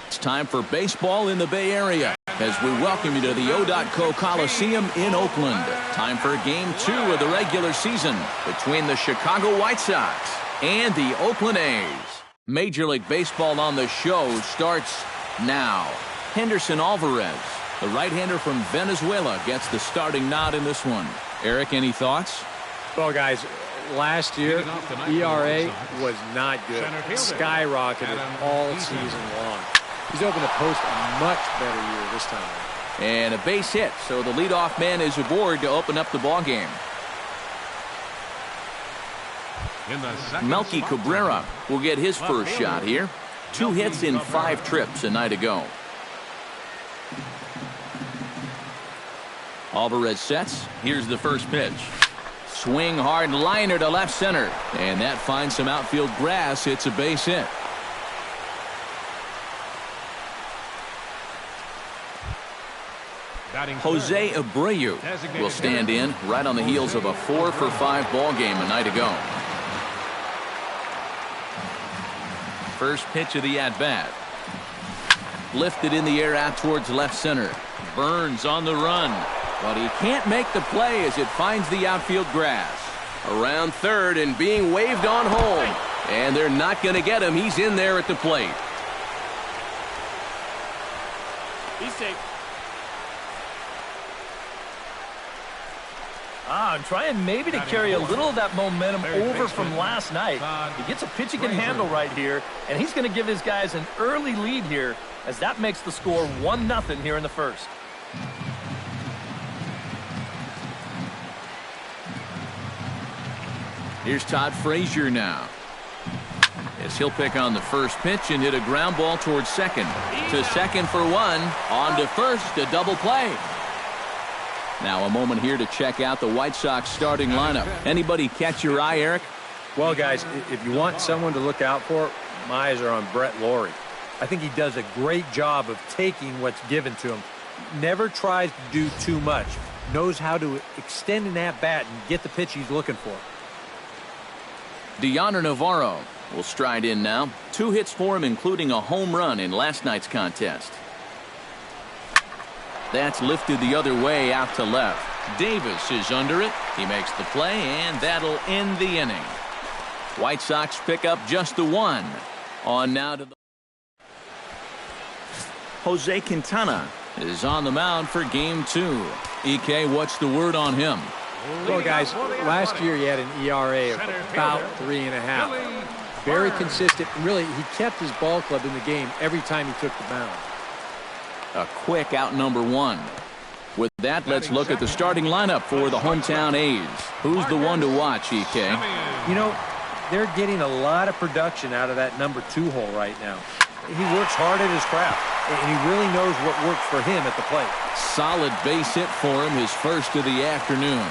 It's time for baseball in the Bay Area as we welcome you to the O.Co Coliseum in Oakland. Time for Game 2 of the regular season between the Chicago White Sox and the Oakland A's. Major League Baseball on the show starts now. Henderson Alvarez, the right-hander from Venezuela, gets the starting nod in this one. Eric, any thoughts? Well, guys, last year, ERA was not good. Skyrocketed all season long. He's opened to post a much better year this time. And a base hit, so the leadoff man is aboard to open up the ballgame. Melky Cabrera will get his first shot here. 2 hits in 5 trips a night ago. Alvarez sets. Here's the first pitch. Swing hard liner to left center. And that finds some outfield grass. It's a base hit. Jose Abreu will stand in right on the heels of a 4-for-5 ball game a night ago. First pitch of the at-bat. Lifted in the air out towards left center. Burns on the run, but he can't make the play as it finds the outfield grass. Around third and being waved on home. And they're not going to get him. He's in there at the plate. He's safe. I'm trying maybe to carry a little of that momentum over from last night. He gets a pitch he can handle right here, and he's going to give his guys an early lead here, as that makes the score 1-0 here in the first. Here's Todd Frazier now, as he'll pick on the first pitch and hit a ground ball towards second. To second for 1. On to first, a double play. Now a moment here to check out the White Sox starting lineup. Anybody catch your eye, Eric? Well, guys, if you want someone to look out for, my eyes are on Brett Lawrie. I think he does a great job of taking what's given to him. Never tries to do too much. Knows how to extend an at-bat and get the pitch he's looking for. Deoner Navarro will stride in now. 2 hits for him, including a home run in last night's contest. That's lifted the other way out to left. Davis is under it. He makes the play, and that'll end the inning. White Sox pick up just the 1. On now to the... Jose Quintana is on the mound for Game 2. EK, what's the word on him? Well, guys, last year he had an ERA of about 3.5. Very consistent. Really, he kept his ball club in the game every time he took the mound. A quick out number 1. With that, let's look at the starting lineup for the hometown A's. Who's the one to watch, EK? You know, they're getting a lot of production out of that number 2 hole right now. He works hard at his craft, and he really knows what works for him at the plate. Solid base hit for him, his first of the afternoon.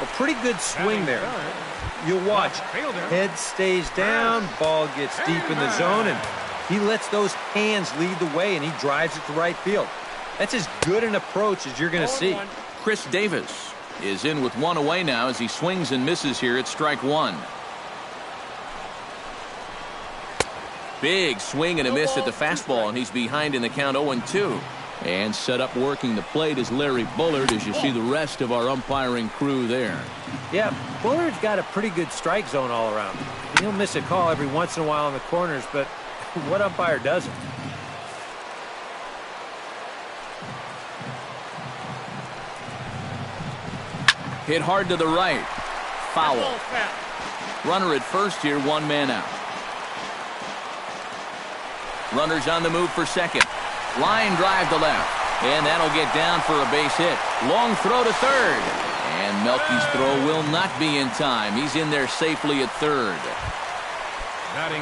A pretty good swing there. You'll watch. Head stays down, ball gets deep in the zone, and he lets those hands lead the way, and he drives it to right field. That's as good an approach as you're going to see. Chris Davis is in with 1 away now as he swings and misses here at strike 1. Big swing and a miss at the fastball, and he's behind in the count 0-2. And set up working the plate is Larry Bullard, as you see the rest of our umpiring crew there. Yeah, Bullard's got a pretty good strike zone all around. He'll miss a call every once in a while in the corners, but what umpire doesn't? Hit hard to the right. Foul. Runner at first here, 1 man out. Runners on the move for second. Line drive to left. And that'll get down for a base hit. Long throw to third. And Melky's throw will not be in time. He's in there safely at third.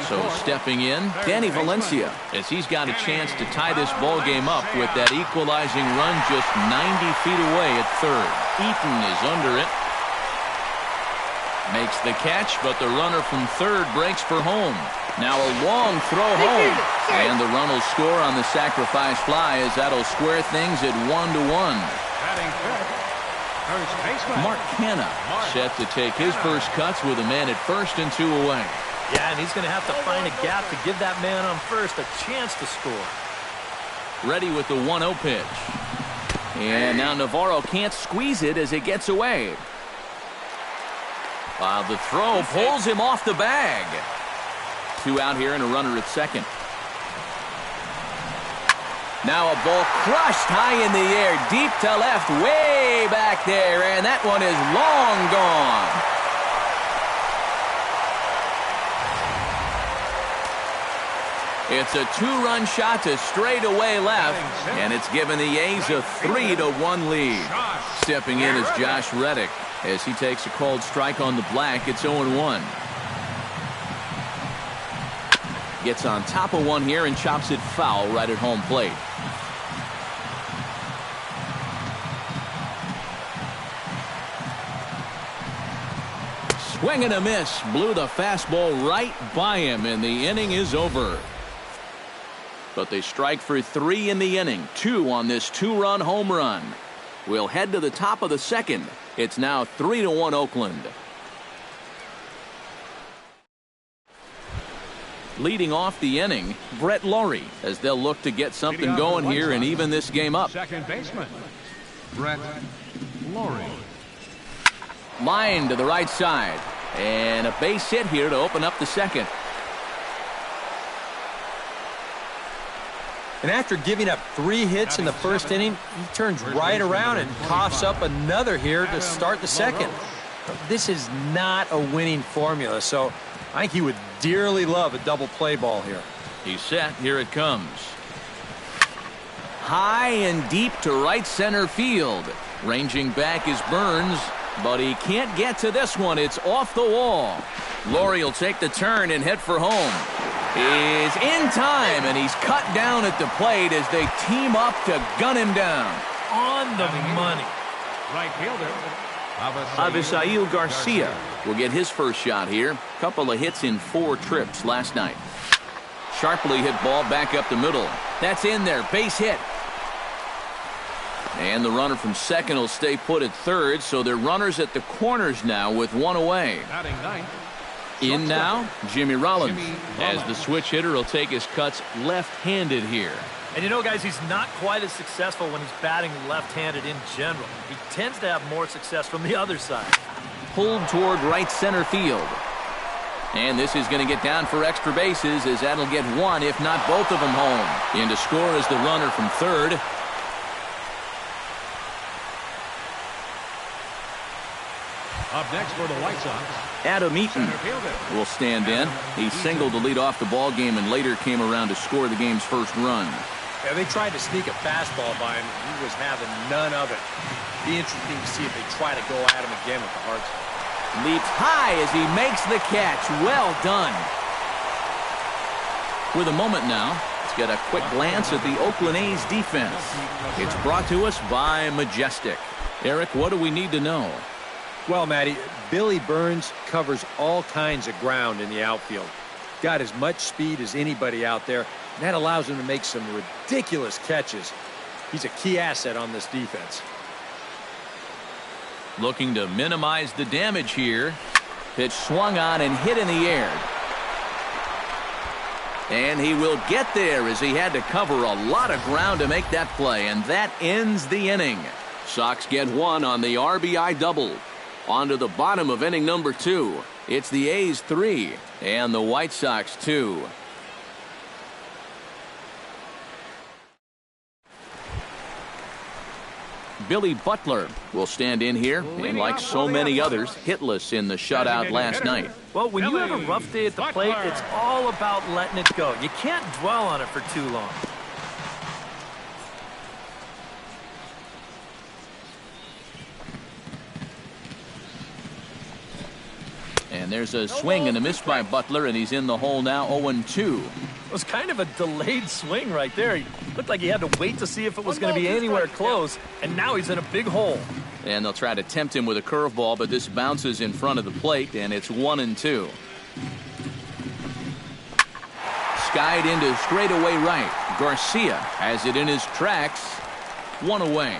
So stepping in, Danny Valencia, as he's got a chance to tie this ball game up with that equalizing run just 90 feet away at third. Eaton is under it. Makes the catch, but the runner from third breaks for home. Now a long throw home. And the run will score on the sacrifice fly, as that'll square things at 1-1. Mark Canha set to take his first cuts with a man at first and 2 away. Yeah, and he's going to have to find a gap to give that man on first a chance to score. Ready with the 1-0 pitch. And now Navarro can't squeeze it as it gets away. While the throw pulls him off the bag. 2 out here and a runner at second. Now a ball crushed high in the air, deep to left, way back there, and that one is long gone. It's a 2-run shot to straightaway left, and it's given the A's a 3-1 lead. Stepping in is Josh Reddick as he takes a called strike on the black. It's 0-1. Gets on top of one here and chops it foul right at home plate. Swing and a miss. Blew the fastball right by him, and the inning is over. But they strike for 3 in the inning. 2 on this 2-run home run. We'll head to the top of the second. It's now 3-1 Oakland. Leading off the inning, Brett Lawrie, as they'll look to get something going here and even this game up. Second baseman, Brett Lawrie. Line to the right side. And a base hit here to open up the second. And after giving up 3 hits in the first inning, he turns right around and coughs up another here to start the second. This is not a winning formula, so I think he would dearly love a double play ball here. He's set. Here it comes. High and deep to right center field. Ranging back is Burns, but he can't get to this one. It's off the wall. Lawrie will take the turn and head for home. Is in time, and he's cut down at the plate as they team up to gun him down. On the money. Right fielder, Avisail Garcia will get his first shot here. Couple of hits in 4 trips last night. Sharply hit ball back up the middle. That's in there. Base hit. And the runner from second will stay put at third, so they're runners at the corners now with 1 away. batting ninth. In now, Jimmy Rollins, as the switch hitter will take his cuts left-handed here. And you know, guys, he's not quite as successful when he's batting left-handed in general. He tends to have more success from the other side. Pulled toward right center field. And this is going to get down for extra bases, as that'll get 1, if not both of them, home. In to score is the runner from third. Up next for the White Sox, Adam Eaton center fielder. will stand in. He singled to lead off the ball game and later came around to score the game's first run. Yeah, they tried to sneak a fastball by him. He was having none of it. Be interesting to see if they try to go at him again with the hard side. Leaps high as he makes the catch. Well done. With a moment now, let's get a quick glance at the Oakland A's defense. It's brought to us by Majestic. Eric, what do we need to know? Well, Matty, Billy Burns covers all kinds of ground in the outfield. Got as much speed as anybody out there, and that allows him to make some ridiculous catches. He's a key asset on this defense. Looking to minimize the damage here. Pitch swung on and hit in the air. And he will get there as he had to cover a lot of ground to make that play, and that ends the inning. Sox get 1 on the RBI double. On to the bottom of inning number 2. It's the A's 3 and the White Sox 2. Billy Butler will stand in here, and like so many others, hitless in the shutout last night. Well, when you have a rough day at the plate, it's all about letting it go. You can't dwell on it for too long. And there's a swing and a miss by Butler, and he's in the hole now, 0-2. It was kind of a delayed swing right there. He looked like he had to wait to see if it was going to be anywhere close, and now he's in a big hole. And they'll try to tempt him with a curveball, but this bounces in front of the plate, and it's 1-2. Skied into straightaway right. Garcia has it in his tracks. 1 away.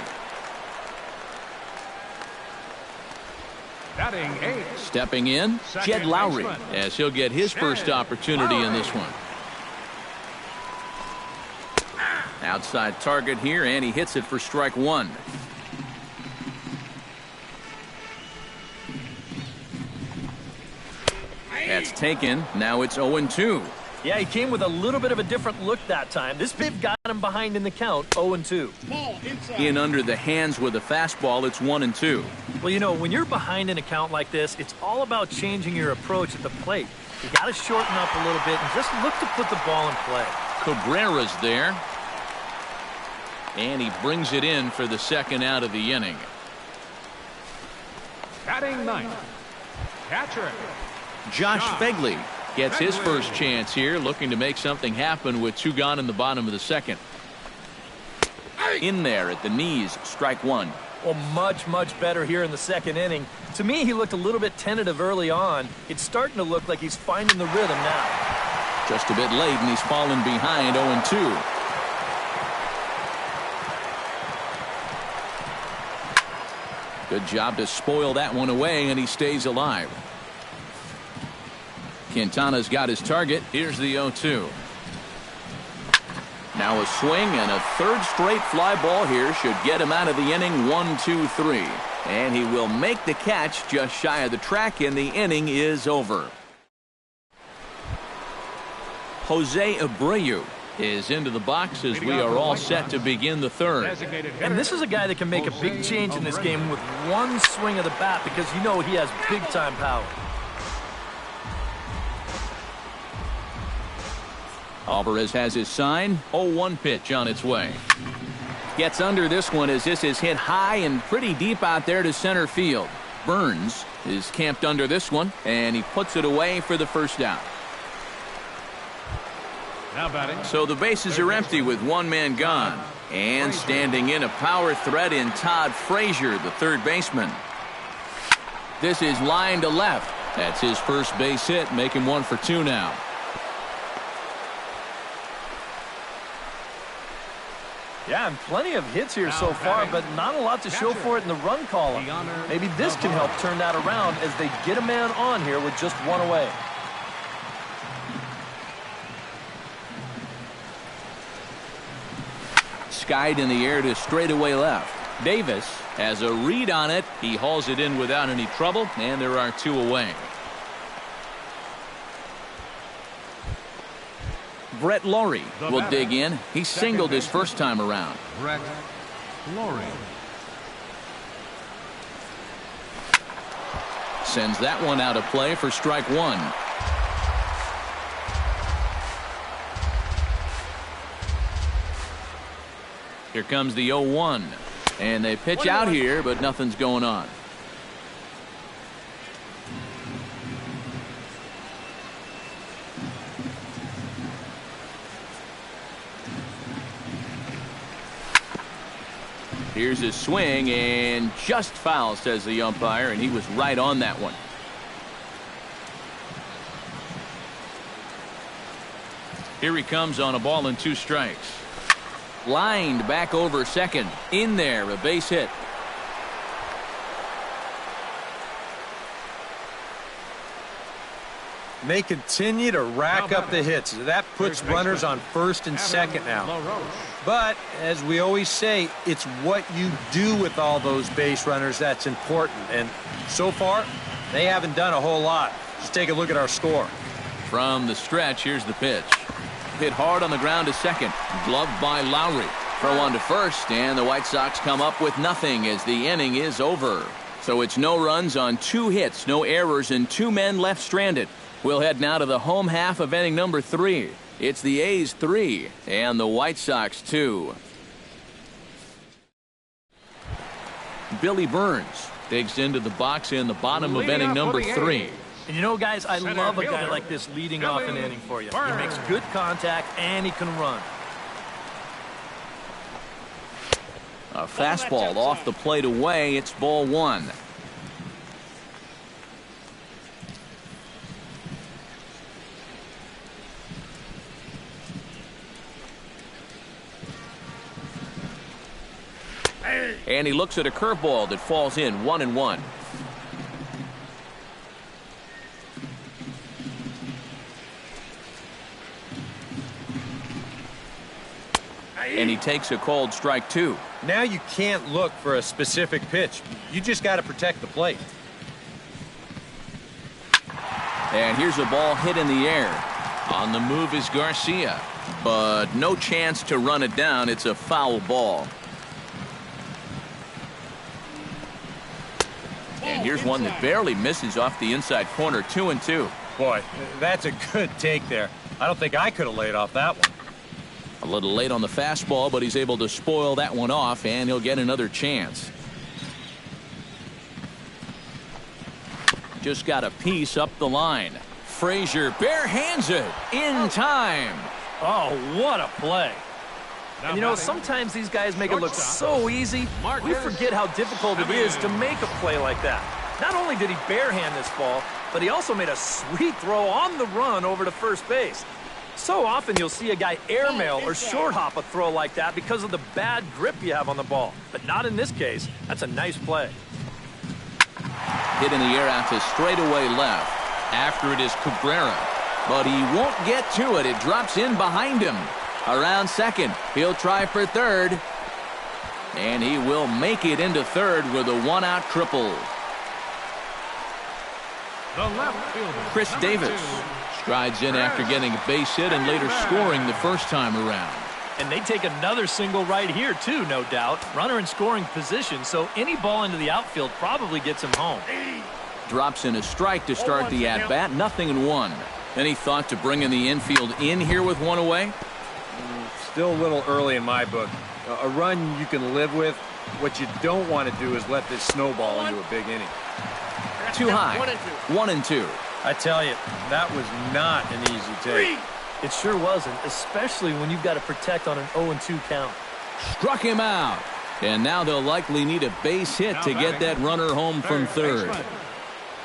Batting 8. Stepping in, Jed Lowry, as he'll get his first opportunity in this one. Outside target here, and he hits it for strike one. That's taken. Now it's 0-2. Yeah, he came with a little bit of a different look that time. This pip got him behind in the count, 0-2. In under the hands with a fastball, it's 1-2. Well, you know, when you're behind in a count like this, it's all about changing your approach at the plate. You got to shorten up a little bit and just look to put the ball in play. Cabrera's there. And he brings it in for the second out of the inning. Batting 9. Catcher. Josh Begley gets his first chance here, looking to make something happen with 2 gone in the bottom of the second. In there at the knees, strike one. Well, much better here in the second inning. To me, he looked a little bit tentative early on. It's starting to look like he's finding the rhythm now. Just a bit late, and he's fallen behind 0-2. Good job to spoil that one away, and he stays alive. Quintana's got his target. Here's the 0-2. Now a swing and a third straight fly ball here should get him out of the inning. 1-2-3. And he will make the catch just shy of the track, and the inning is over. Jose Abreu is into the box as we are all set to begin the third. And this is a guy that can make a big change in this game with one swing of the bat, because you know he has big-time power. Alvarez has his sign. 0-1 pitch on its way. Gets under this one as this is hit high and pretty deep out there to center field. Burns is camped under this one, and he puts it away for the first out. Now batting. So the bases are empty with one man gone. And standing in a power threat in Todd Frazier, the third baseman. This is line to left. That's his first base hit, making 1 for 2 now. Yeah, and plenty of hits here so far, but not a lot to show for it in the run column. Maybe this can help turn that around as they get a man on here with just one away. Skied in the air to straightaway left. Davis has a read on it. He hauls it in without any trouble, and there are 2 away. Brett Lawrie will dig in. He singled his first time around. Brett Lawrie. Sends that one out of play for strike one. Here comes the 0-1. And they pitch out here, but nothing's going on. Here's his swing, and just foul, says the umpire, and he was right on that one. Here he comes on a ball and 2 strikes. Lined back over second. In there, a base hit. They continue to rack up the hits. That puts runners on first and second now. But, as we always say, it's what you do with all those base runners that's important. And so far, they haven't done a whole lot. Just take a look at our score. From the stretch, here's the pitch. Hit hard on the ground to second. Gloved by Lowry. Throw on to first, and the White Sox come up with nothing as the inning is over. So it's no runs on 2 hits, no errors, and 2 men left stranded. We'll head now to the home half of inning number 3. It's the A's 3 and the White Sox 2. Billy Burns digs into the box in the bottom of inning number 3. And you know, guys, I love a guy like this leading off an inning for you. He makes good contact and he can run. A fastball off the plate away. It's ball 1. And he looks at a curveball that falls in 1-1. And he takes a called strike 2. Now you can't look for a specific pitch. You just got to protect the plate. And here's a ball hit in the air. On the move is Garcia, but no chance to run it down. It's a foul ball. And here's one that barely misses off the inside corner. 2-2. Boy, that's a good take there. I don't think I could have laid off that one. A little late on the fastball, but he's able to spoil that one off, and he'll get another chance. Just got a piece up the line. Frazier barehands it in time. Oh, what a play. And you know, sometimes these guys make it look so easy, we forget how difficult it is to make a play like that. Not only did he barehand this ball, but he also made a sweet throw on the run over to first base. So often you'll see a guy airmail or short hop a throw like that because of the bad grip you have on the ball. But not in this case. That's a nice play. Hit in the air out to straightaway left. After it is Cabrera, but he won't get to it. It drops in behind him. Around second, he'll try for third. And he will make it into third with a one-out triple. The left fielder, Chris Davis 2. strides in after getting a base hit and later scoring the first time around. And they take another single right here, too, no doubt. Runner in scoring position, so any ball into the outfield probably gets him home. Drops in a strike to start the at-bat. 0-1. Any thought to bringing the infield in here with one away? Still a little early in my book. A run you can live with. What you don't want to do is let this snowball into a big inning. Too high. 1-2. I tell you, that was not an easy take. It sure wasn't, especially when you've got to protect on an 0-2 count. Struck him out. And now they'll likely need a base hit to get that runner home from third.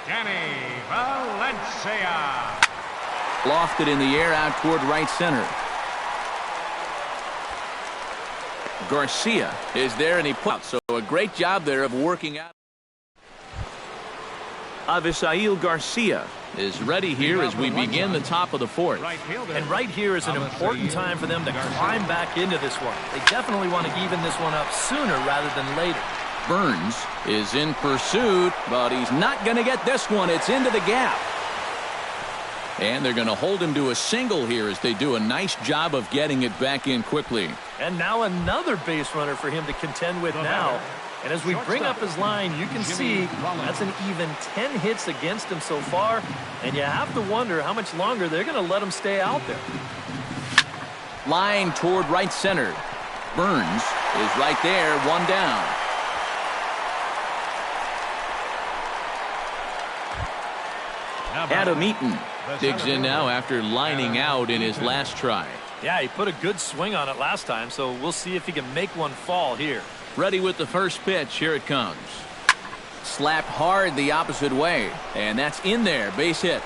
Danny Valencia. Lofted in the air out toward right center. Garcia is there, and he puts. So a great job there of working out. Avisail Garcia is ready here as we begin the top of the fourth. And right here is an important time for them to climb back into this one. They definitely want to even this one up sooner rather than later. Burns is in pursuit, but he's not going to get this one. It's into the gap. And they're going to hold him to a single here as they do a nice job of getting it back in quickly. And now another base runner for him to contend with now. And as we bring up his line, you can see that's an even 10 hits against him so far. And you have to wonder how much longer they're going to let him stay out there. Line toward right center. Burns is right there, one down. Adam Eaton digs in now after lining out in his last try. Yeah, he put a good swing on it last time, so we'll see if he can make one fall here. Ready with the first pitch. Here it comes. Slapped hard the opposite way, and that's in there. Base hit.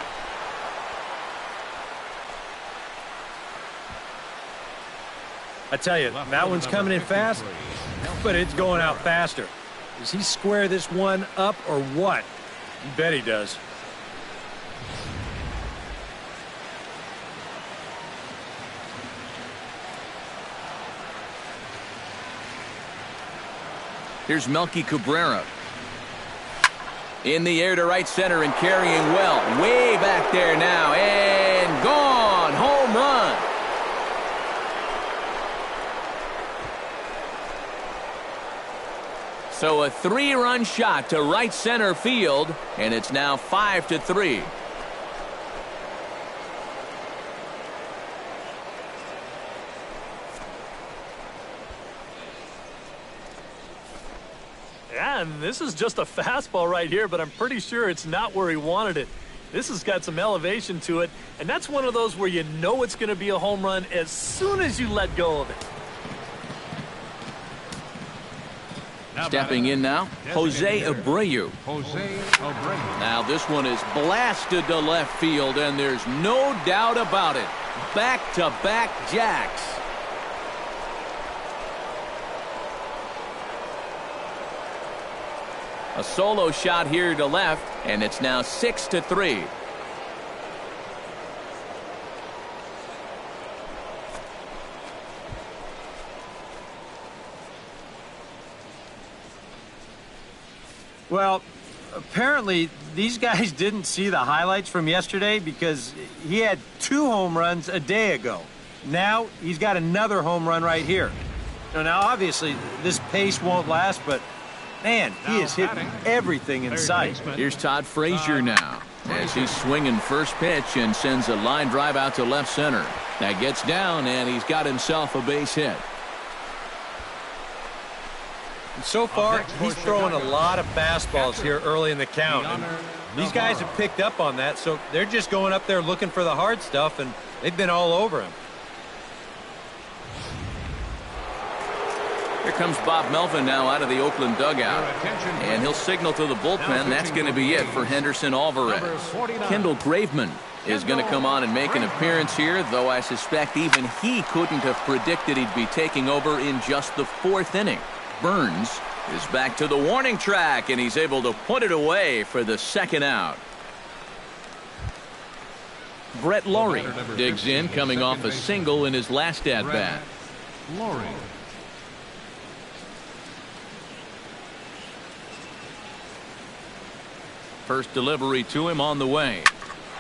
I tell you, that one's coming in fast, but it's going out faster. Does he square this one up or what? You bet he does. Here's Melky Cabrera. In the air to right center and carrying well. Way back there now. And gone. Home run. So a 3-run shot to right center field. And it's now 5-3. And this is just a fastball right here, but I'm pretty sure it's not where he wanted it. This has got some elevation to it, and that's one of those where you know it's going to be a home run as soon as you let go of it. Stepping in now, Jose Abreu. Now this one is blasted to left field, and there's no doubt about it. Back-to-back jacks. A solo shot here to left, and it's now 6-3. Well, apparently these guys didn't see the highlights from yesterday because he had 2 home runs a day ago. Now he's got another home run right here. Now obviously this pace won't last, but man, he is hitting everything in sight. Here's Todd Frazier now as he's swinging first pitch and sends a line drive out to left center. That gets down, and he's got himself a base hit. And so far, he's throwing a lot of fastballs here early in the count. And these guys have picked up on that, so they're just going up there looking for the hard stuff, and they've been all over him. Here comes Bob Melvin now out of the Oakland dugout. And he'll signal to the bullpen. That's going to be it for Henderson Alvarez. Kendall Graveman is going to come on and make an appearance here, though I suspect even he couldn't have predicted he'd be taking over in just the 4th inning. Burns is back to the warning track, and he's able to put it away for the 2nd out. Brett Laurie digs in, coming off a single in his last at-bat. Laurie. First delivery to him on the way.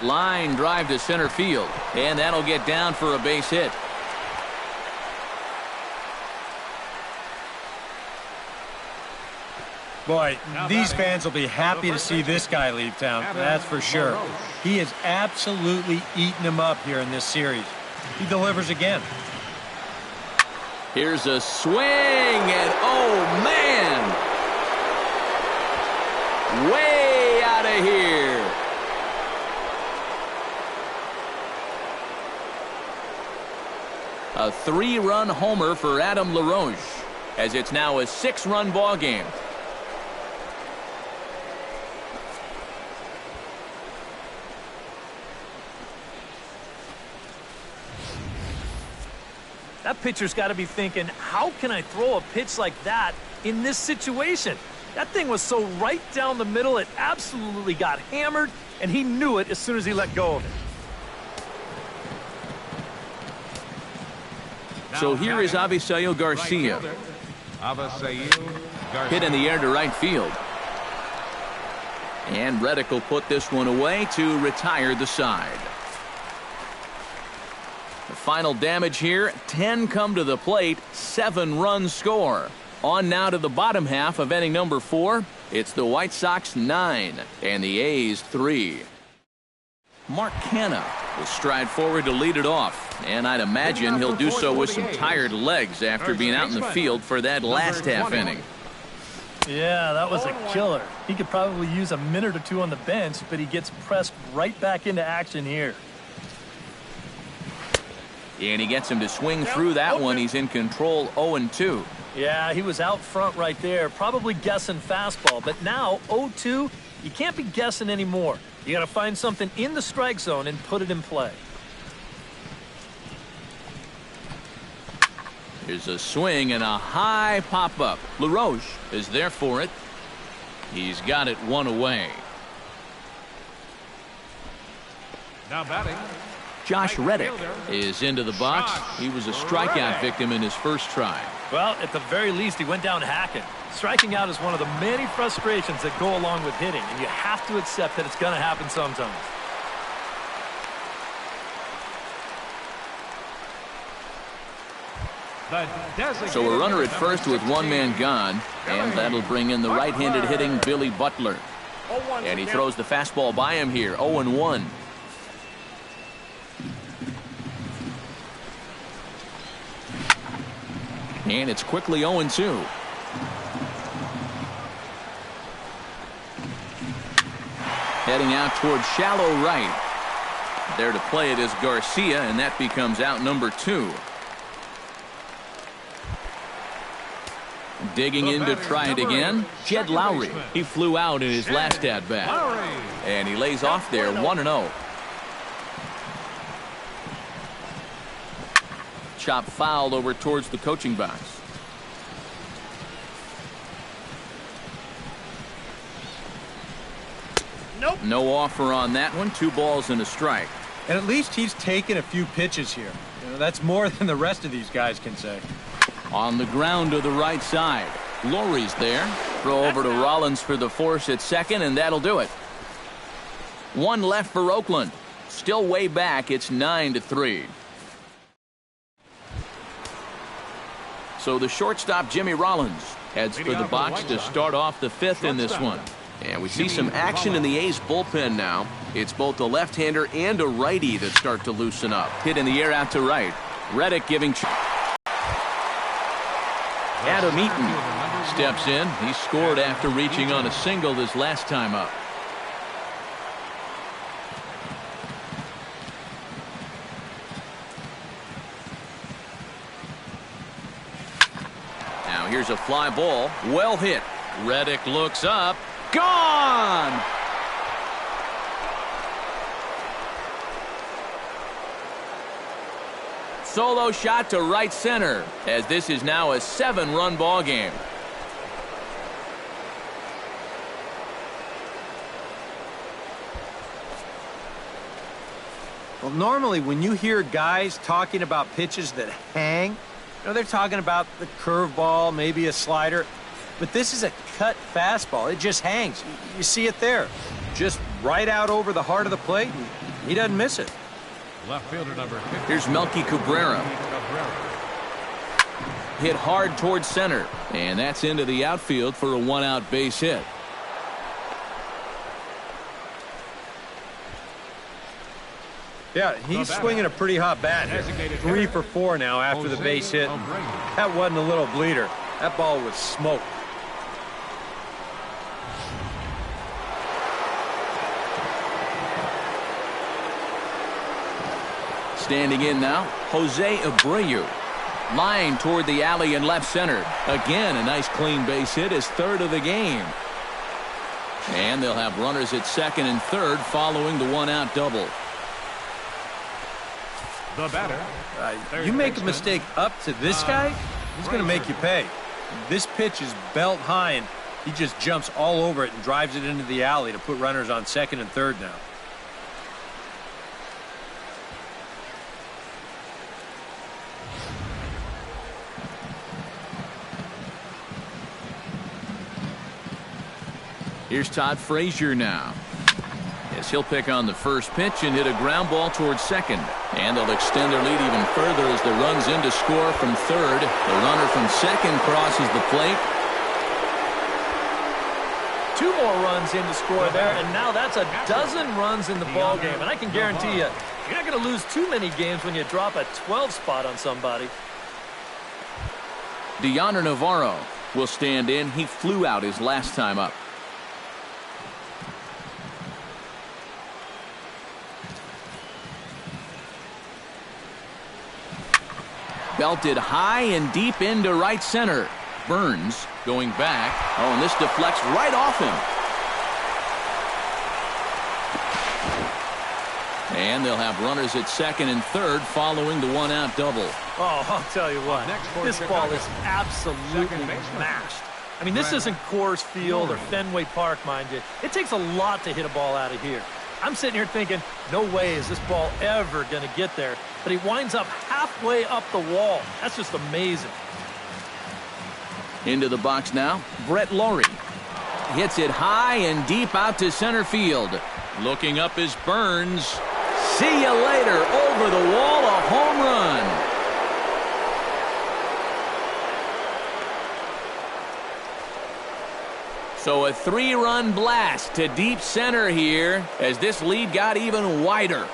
Line drive to center field, and that'll get down for a base hit. Boy, these fans will be happy to see this guy leave town, that's for sure. He is absolutely eating them up here in this series. He delivers again. Here's a swing, and oh man! Way out of here. A 3-run homer for Adam LaRoche, as it's now a 6-run ball game. That pitcher's got to be thinking, how can I throw a pitch like that in this situation? That thing was so right down the middle, it absolutely got hammered, and he knew it as soon as he let go of it. So here is Avisail Garcia. Hit in the air to right field. And Reddick will put this one away to retire the side. The final damage here, 10 come to the plate, 7 runs score. On now to the bottom half of inning number 4. It's the White Sox 9 and the A's 3. Mark Canha will stride forward to lead it off, and I'd imagine he'll do so with some tired legs after being out in the field for that last half inning. Yeah, that was a killer. He could probably use a minute or 2 on the bench, but he gets pressed right back into action here. And he gets him to swing through that one. He's in control 0-2. Yeah, he was out front right there, probably guessing fastball. But now 0-2, you can't be guessing anymore. You got to find something in the strike zone and put it in play. Here's a swing and a high pop-up. LaRoche is there for it. He's got it 1 away. Now batting. Josh Reddick is into the box. He was a strikeout victim in his first try. Well, at the very least, he went down hacking. Striking out is one of the many frustrations that go along with hitting, and you have to accept that it's going to happen sometimes. So a runner at first with 1 man gone, and that'll bring in the right-handed hitting Billy Butler. And he throws the fastball by him here, 0-1. And it's quickly 0-2. Heading out towards shallow right. There to play it is Garcia, and that becomes out number 2. Digging in to try it again, Jed Lowry. He flew out in his last at-bat. And he lays off there 1-0. Chop fouled over towards the coaching box. Nope. No offer on that one. 2 balls and a strike. And at least he's taken a few pitches here. That's more than the rest of these guys can say. On the ground to the right side. Laurie's there. Throw over to Rollins for the force at second, and that'll do it. One left for Oakland. Still way back. It's 9-3. So the shortstop, Jimmy Rollins, heads for the box to start off the fifth in this one. And we see some action in the A's bullpen now. It's both a left-hander and a righty that start to loosen up. Hit in the air out to right. Reddick giving... Adam Eaton steps in. He scored after reaching on a single this last time up. Now here's a fly ball. Well hit. Reddick looks up. Gone! Solo shot to right center, as this is now a 7-run ball game. Well, normally when you hear guys talking about pitches that hang, you know, they're talking about the curveball, maybe a slider. But this is a cut fastball. It just hangs. You see it there. Just right out over the heart of the plate. He doesn't miss it. Left fielder number 50. Here's Melky Cabrera. Hit hard towards center. And that's into the outfield for a 1-out base hit. Yeah, he's swinging a pretty hot bat here. 3 for 4 now after the base hit. That wasn't a little bleeder. That ball was smoked. Standing in now, Jose Abreu. Line toward the alley in left center. Again, a nice clean base hit, his 3rd of the game. And they'll have runners at second and third following the 1-out double. The batter. You make a mistake up to this guy, he's going to make you pay. This pitch is belt high, and he just jumps all over it and drives it into the alley to put runners on second and third now. Here's Todd Frazier now. Yes, he'll pick on the first pitch and hit a ground ball towards second. And they'll extend their lead even further as the run's in to score from third. The runner from second crosses the plate. 2 more runs in to score there, and now that's a dozen runs in the ball game. And I can guarantee you, you're not going to lose too many games when you drop a 12 spot on somebody. Deoner Navarro will stand in. He flew out his last time up. Belted high and deep into right center. Burns going back. Oh, and this deflects right off him. And they'll have runners at second and third following the 1-out double. Oh, I'll tell you what, this ball is absolutely mashed. I mean, this isn't Coors Field or Fenway Park, mind you. It takes a lot to hit a ball out of here. I'm sitting here thinking, no way is this ball ever going to get there. But he winds up halfway up the wall. That's just amazing. Into the box now, Brett Laurie. Hits it high and deep out to center field. Looking up is Burns. See you later. Over the wall, a home run. So a 3-run blast to deep center here as this lead got even wider.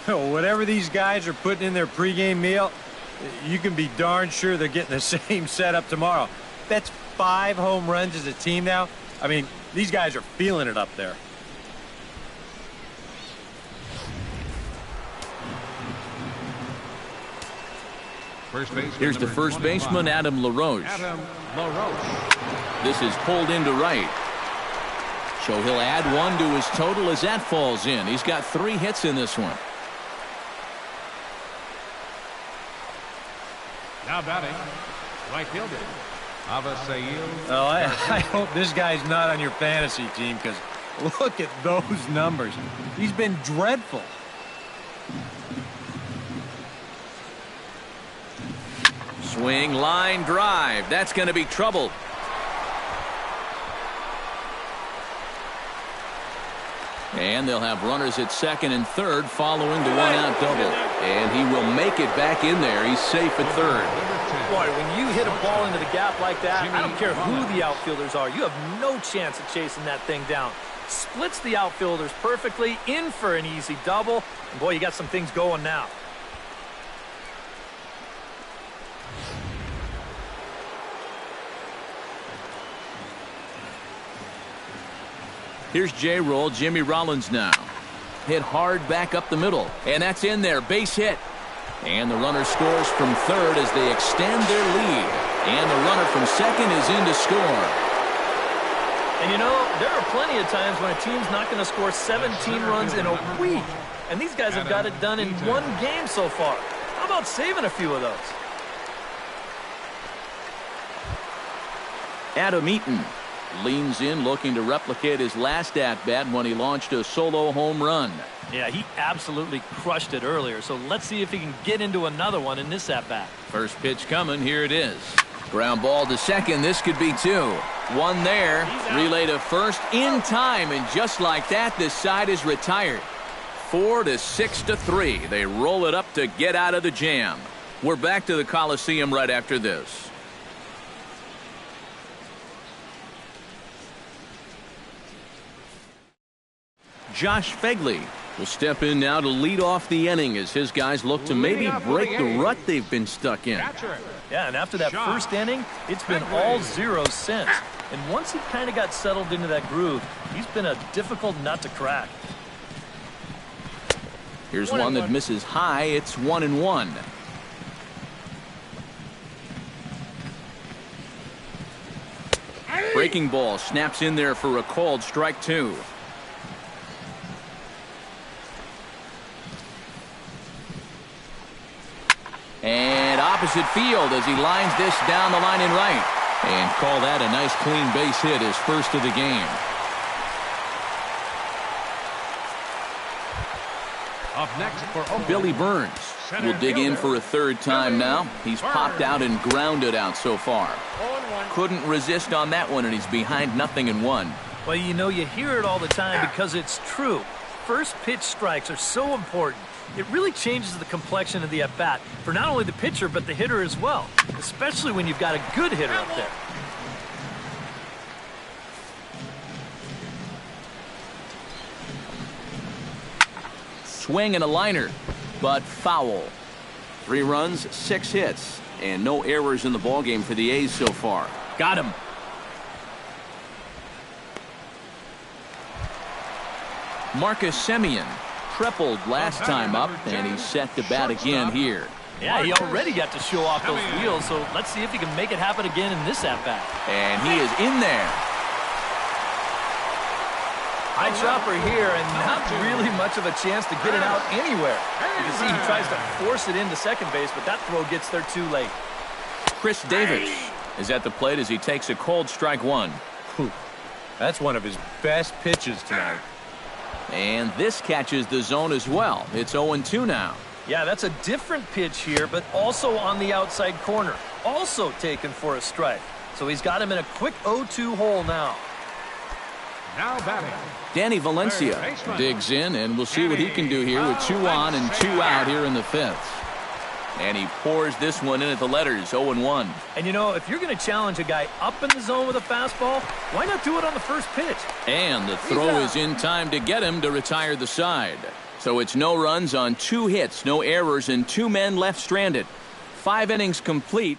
Whatever these guys are putting in their pregame meal, you can be darn sure they're getting the same setup tomorrow. That's 5 home runs as a team now. I mean, these guys are feeling it up there. Here's the first baseman, Adam LaRoche. This is pulled into right. So he'll add 1 to his total as that falls in. He's got 3 hits in this one. Now batting, right fielder, Avisail. Well, I hope this guy's not on your fantasy team, because Look at those numbers. He's been dreadful. Swing, line, drive. That's going to be trouble. And they'll have runners at second and third following the one-out double. And he will make it back in there. He's safe at third. Boy, when you hit a ball into the gap like that, I don't care who the outfielders are. You have no chance of chasing that thing down. Splits the outfielders perfectly, in for an easy double. And boy, you got some things going now. Here's J-Roll, Jimmy Rollins now. Hit hard back up the middle. And that's in there. Base hit. And the runner scores from third as they extend their lead. And the runner from second is in to score. And you know, there are plenty of times when a team's not going to score 17 runs in a week. And these guys have got it done in one game so far. How about saving a few of those? Adam Eaton leans in, looking to replicate his last at-bat when he launched a solo home run. Yeah, he absolutely crushed it earlier, so let's see if he can get into another one in this at-bat. First pitch coming, here it is. Ground ball to second, this could be two. One there, relay to first in time, and just like that, this side is retired. 4-6-3. They roll it up to get out of the jam. We're back to the Coliseum right after this. Josh Fegley will step in now to lead off the inning as his guys look to maybe break the rut they've been stuck in. Yeah, and after that first inning, it's been all zeros since. And once he kind of got settled into that groove, he's been a difficult nut to crack. Here's one that misses high. It's 1-1. Breaking ball snaps in there for a called strike two. And opposite field as he lines this down the line in right. And call that a nice clean base hit, his first of the game. Up next for Billy Burns will dig in for a third time now. He's popped out and grounded out so far. Couldn't resist on that one, and he's behind 0-1. Well, you know, you hear it all the time because it's true. First pitch strikes are so important. It really changes the complexion of the at-bat for not only the pitcher but the hitter as well, especially when you've got a good hitter up there. Swing and a liner, but foul. 3 runs, 6 hits, and no errors in the ballgame for the A's so far. Got him. Marcus Semien tripled last time up, and he's set to bat again here. Yeah, he already got to show off those wheels, so let's see if he can make it happen again in this at-bat. And he is in there. High chopper here, and not really much of a chance to get it out anywhere. You can see he tries to force it into second base, but that throw gets there too late. Chris Davis is at the plate as he takes a called strike one. That's one of his best pitches tonight. And this catches the zone as well. It's 0-2 now. Yeah, that's a different pitch here, but also on the outside corner. Also taken for a strike. So he's got him in a quick 0-2 hole now. Now batting, Danny Valencia digs in, and we'll see what he can do here with 2 on and 2 out here in the 5th. And he pours this one in at the letters, 0-1. And you know, if you're going to challenge a guy up in the zone with a fastball, why not do it on the first pitch? And the throw is in time to get him to retire the side. So it's no runs on 2 hits, no errors, and 2 men left stranded. 5 innings complete.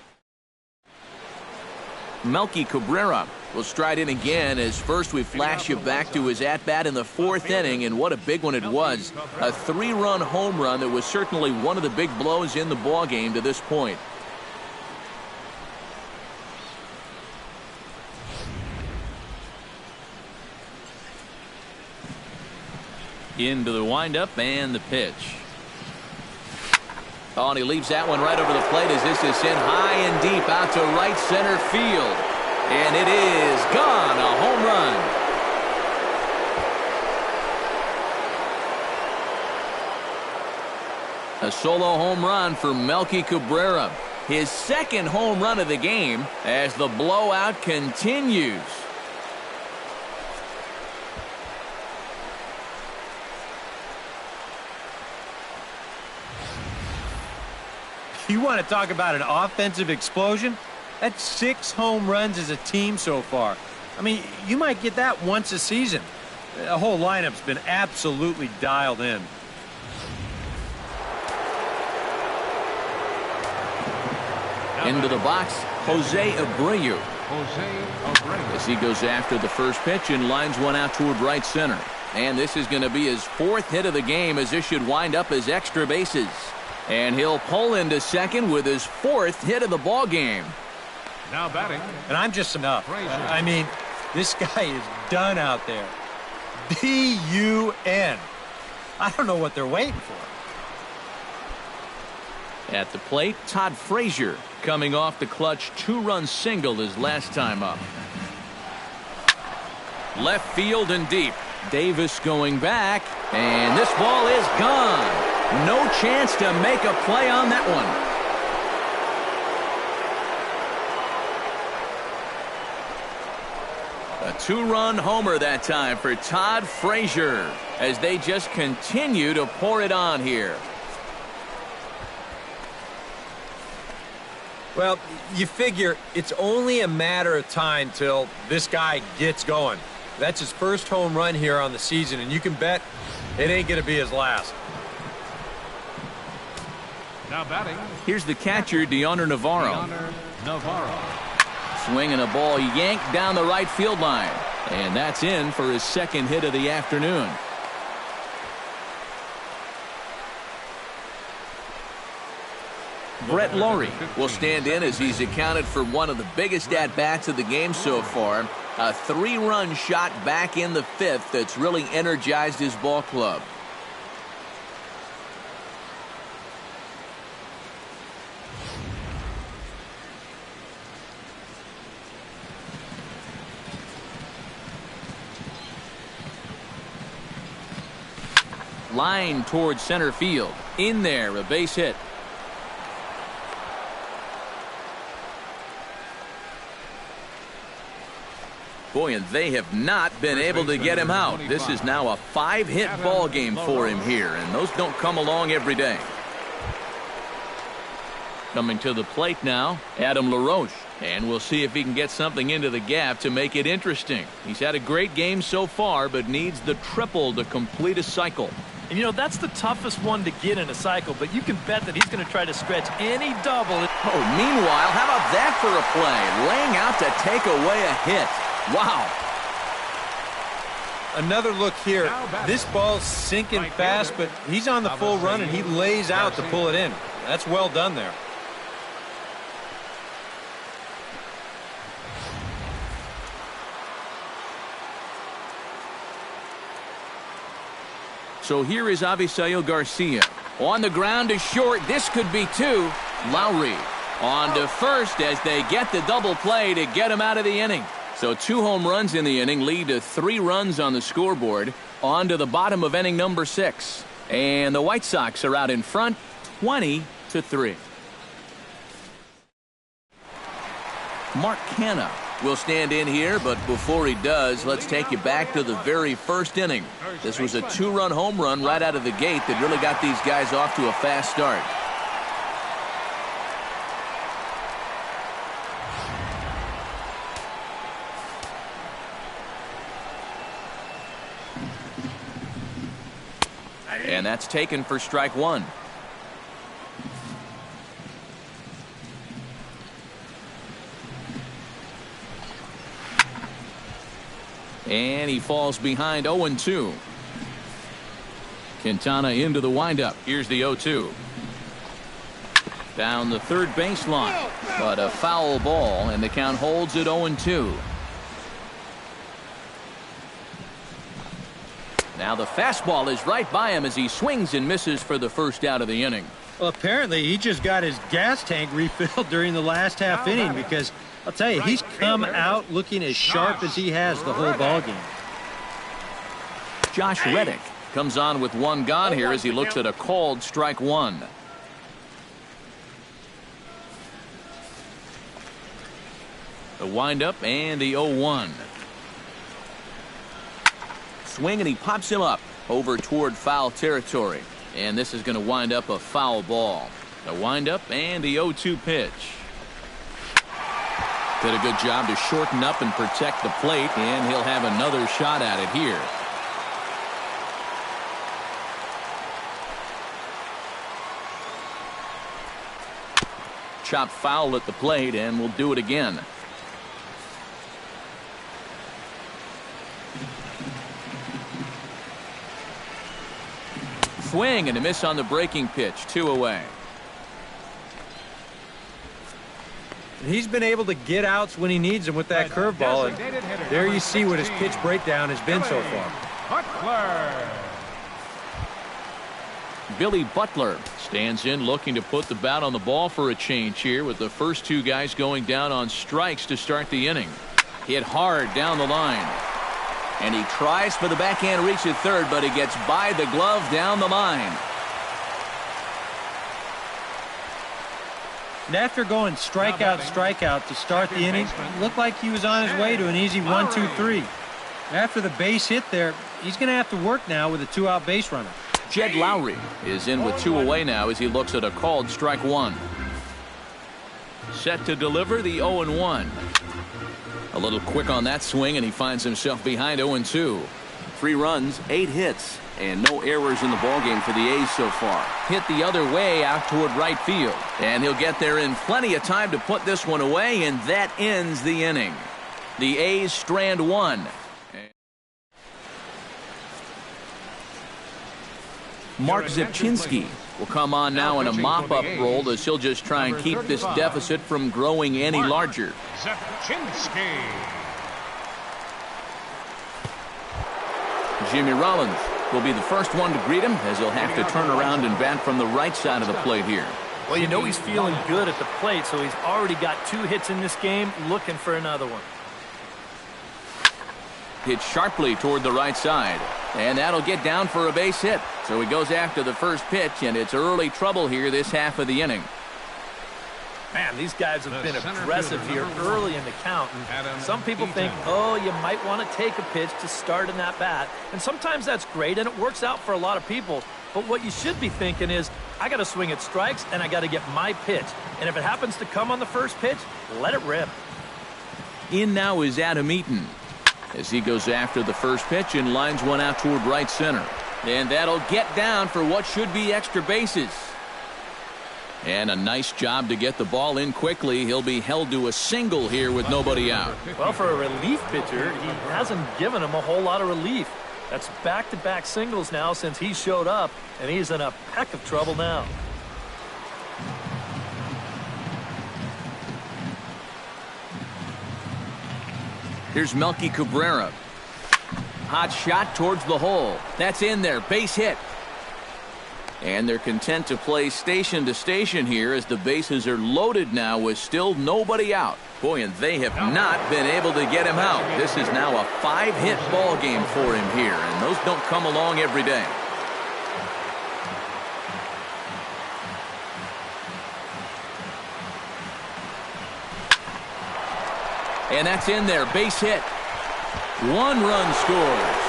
Melky Cabrera will stride in again as first we flash you back to his at-bat in the 4th inning, and what a big one it was. A 3-run home run that was certainly one of the big blows in the ballgame to this point. Into the windup and the pitch. Oh, and he leaves that one right over the plate as this is sent high and deep out to right center field. And it is gone, a home run. A solo home run for Melky Cabrera. His second home run of the game as the blowout continues. You want to talk about an offensive explosion? That's 6 home runs as a team so far. I mean, you might get that once a season. The whole lineup's been absolutely dialed in. Into the box, Jose Abreu. As he goes after the first pitch and lines one out toward right center. And this is going to be his 4th hit of the game, as this should wind up as extra bases. And he'll pull into second with his 4th hit of the ball game. Now batting. And I'm just enough. I mean, this guy is done out there. D-U-N. I don't know what they're waiting for. At the plate, Todd Frazier coming off the clutch 2-run single his last time up. Left field and deep. Davis going back, and this ball is gone. No chance to make a play on that one. A 2-run homer that time for Todd Frazier as they just continue to pour it on here. Well, you figure it's only a matter of time till this guy gets going. That's his first home run here on the season, and you can bet it ain't going to be his last. Now batting. Here's the catcher, Deoner Navarro. Swinging a ball yanked down the right field line. And that's in for his 2nd hit of the afternoon. Brett Laurie will stand in as he's accounted for one of the biggest at-bats of the game so far. A 3-run shot back in the 5th that's really energized his ball club. Line towards center field. In there, a base hit. Boy, and they have not been able to get him out. This is now a 5-hit ball game for him here, and those don't come along every day. Coming to the plate now, Adam LaRoche. And we'll see if he can get something into the gap to make it interesting. He's had a great game so far, but needs the triple to complete a cycle. And, you know, that's the toughest one to get in a cycle, but you can bet that he's going to try to stretch any double. Oh, meanwhile, how about that for a play? Laying out to take away a hit. Wow. Another look here. This ball's sinking fast, but he's on the full run, and he lays out to pull it in. That's well done there. So here is Avisail Garcia. On the ground to short. This could be 2. Lowry on to first as they get the double play to get him out of the inning. So 2 home runs in the inning lead to 3 runs on the scoreboard. On to the bottom of inning number 6. And the White Sox are out in front 20-3. Mark Canha will stand in here, but before he does, let's take you back to the very first inning. This was a 2-run home run right out of the gate that really got these guys off to a fast start. And that's taken for strike 1. And he falls behind 0-2. Quintana into the windup. Here's the 0-2. Down the third baseline. But a foul ball, and the count holds at 0-2. Now the fastball is right by him as he swings and misses for the first out of the inning. Well, apparently he just got his gas tank refilled during the last half inning, because I'll tell you, he's come out looking as sharp as he has the whole ball game. Josh Reddick Comes on with one gone here as he looks at a called strike one. The windup and the 0-1. Swing and he pops him up over toward foul territory. And this is going to wind up a foul ball. The windup and the 0-2 pitch. Did a good job to shorten up and protect the plate, and he'll have another shot at it here. Chop foul at the plate, and we'll do it again. Swing and a miss on the breaking pitch. 2 away. He's been able to get outs when he needs them with that curveball, and there you see what his pitch breakdown has been so far. Butler. Billy Butler stands in looking to put the bat on the ball for a change here with the first two guys going down on strikes to start the inning. Hit hard down the line. And he tries for the backhand reach at third, but he gets by the glove down the line. And after going strikeout to start the inning, it looked like he was on his way to an easy 1-2-3. After the base hit there, he's going to have to work now with a 2-out base runner. Jed Lowry is in with 2 away now as he looks at a called strike one. Set to deliver the 0-1. A little quick on that swing, and he finds himself behind 0-2. 3 runs, 8 hits, and no errors in the ballgame for the A's so far. Hit the other way out toward right field, and he'll get there in plenty of time to put this one away, and that ends the inning. The A's strand one. Mark Zipchinski will come on now in a mop-up role as he'll just try and keep this deficit from growing any larger. Zipchinski. Jimmy Rollins will be the first one to greet him as he'll have to turn around and bat from the right side of the plate here. Well, you know he's feeling good at the plate, so he's already got 2 hits in this game, looking for another one. Hit sharply toward the right side, and that'll get down for a base hit. So he goes after the first pitch, and it's early trouble here this half of the inning. Man, these guys have been aggressive here early in the count. And some people think, oh, you might want to take a pitch to start in that bat. And sometimes that's great, and it works out for a lot of people. But what you should be thinking is, I got to swing at strikes, and I got to get my pitch. And if it happens to come on the first pitch, let it rip. In now is Adam Eaton as he goes after the first pitch and lines one out toward right center. And that'll get down for what should be extra bases. And a nice job to get the ball in quickly. He'll be held to a single here with nobody out. Well, for a relief pitcher, he hasn't given him a whole lot of relief. That's back-to-back singles now since he showed up, and he's in a peck of trouble now. Here's Melky Cabrera. Hot shot towards the hole. That's in there. Base hit. And they're content to play station to station here as the bases are loaded now with still nobody out. Boy, and they have not been able to get him out. This is now a 5-hit ball game for him here, and those don't come along every day. And that's in there. Base hit. 1 run scores.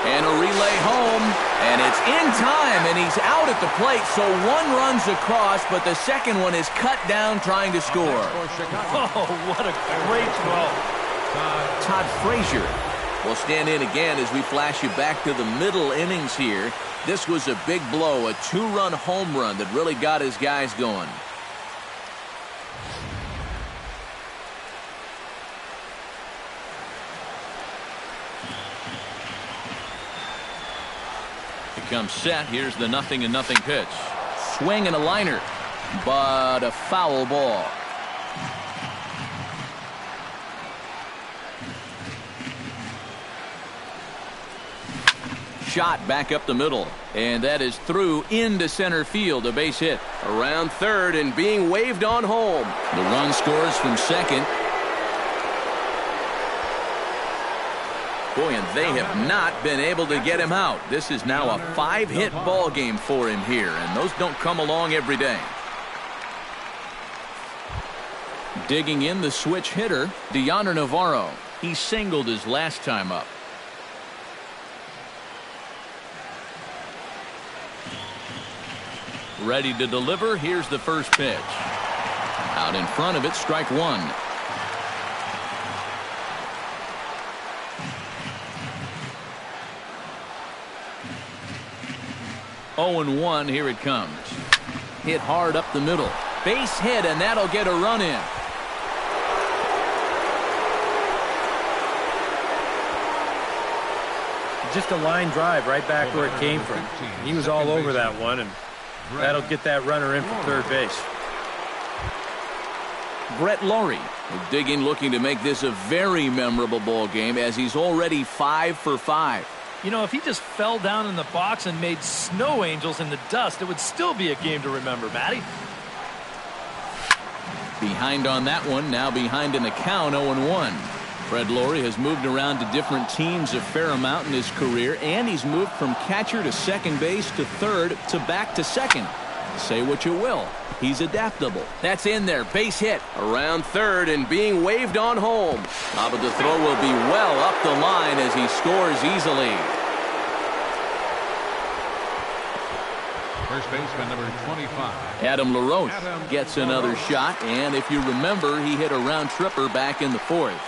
And a relay home, and it's in time, and he's out at the plate, so 1 run's across, but the second one is cut down trying to score. Oh, what a great throw. Todd Frazier will stand in again as we flash you back to the middle innings here. This was a big blow, a 2-run home run that really got his guys going. Comes set. Here's the 0-0 pitch. Swing and a liner, but a foul ball. Shot back up the middle, and that is through into center field. A base hit around third and being waved on home. The run scores from second. Boy, and they have not been able to get him out. This is now a 5-hit ball game for him here, and those don't come along every day. Digging in the switch hitter, Deoner Navarro. He singled his last time up. Ready to deliver. Here's the first pitch. Out in front of it, strike one. Oh and 1, here it comes. Hit hard up the middle. Base hit, and that'll get a run in. Just a line drive right back where it came from. He was all over that one, and that'll get that runner in from third base. Brett Laurie will dig in, looking to make this a very memorable ball game, as he's already 5 for 5. You know, if he just fell down in the box and made snow angels in the dust, it would still be a game to remember, Matty. Behind on that one, now behind in the count, 0-1. Brett Laurie has moved around to different teams a fair amount in his career, and he's moved from catcher to second base to third to back to second. Say what you will, he's adaptable. That's in there, base hit around third and being waved on home. But the throw will be well up the line as he scores easily. First baseman number 25. Adam LaRoche gets another shot, and if you remember, he hit a round tripper back in the fourth.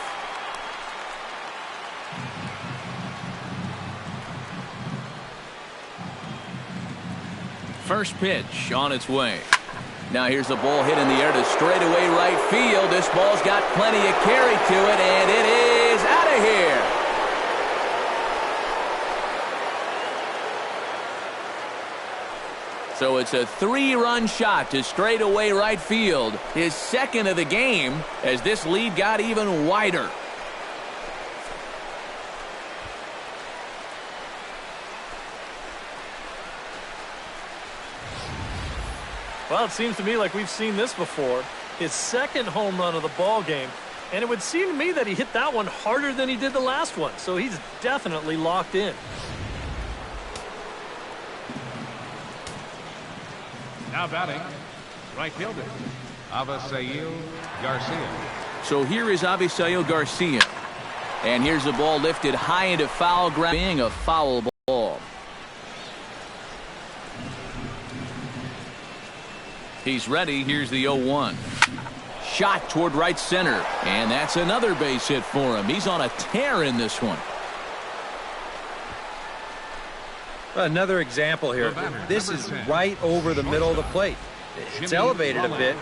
First pitch on its way. Now here's the ball hit in the air to straightaway right field. This ball's got plenty of carry to it, and it is out of here. So it's a 3-run shot to straightaway right field. His second of the game, as this lead got even wider. Well, it seems to me like we've seen this before. His second home run of the ball game. And it would seem to me that he hit that one harder than he did the last one. So he's definitely locked in. Now batting, right fielder, Avisail Garcia. So here is Avisail Garcia. And here's the ball lifted high into foul ground, being a foul ball. He's ready. Here's the 0-1. Shot toward right center. And that's another base hit for him. He's on a tear in this one. Another example here. This is right over the middle of the plate. It's elevated a bit.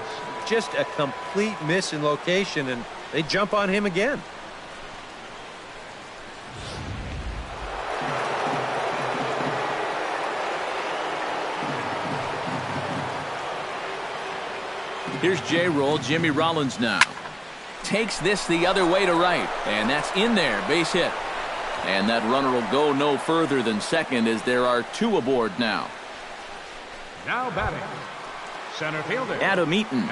Just a complete miss in location, and they jump on him again. Here's J-roll. Jimmy Rollins now takes this the other way to right, and that's in there, base hit. And that runner will go no further than second, as there are 2 aboard now. Now batting, center fielder Adam Eaton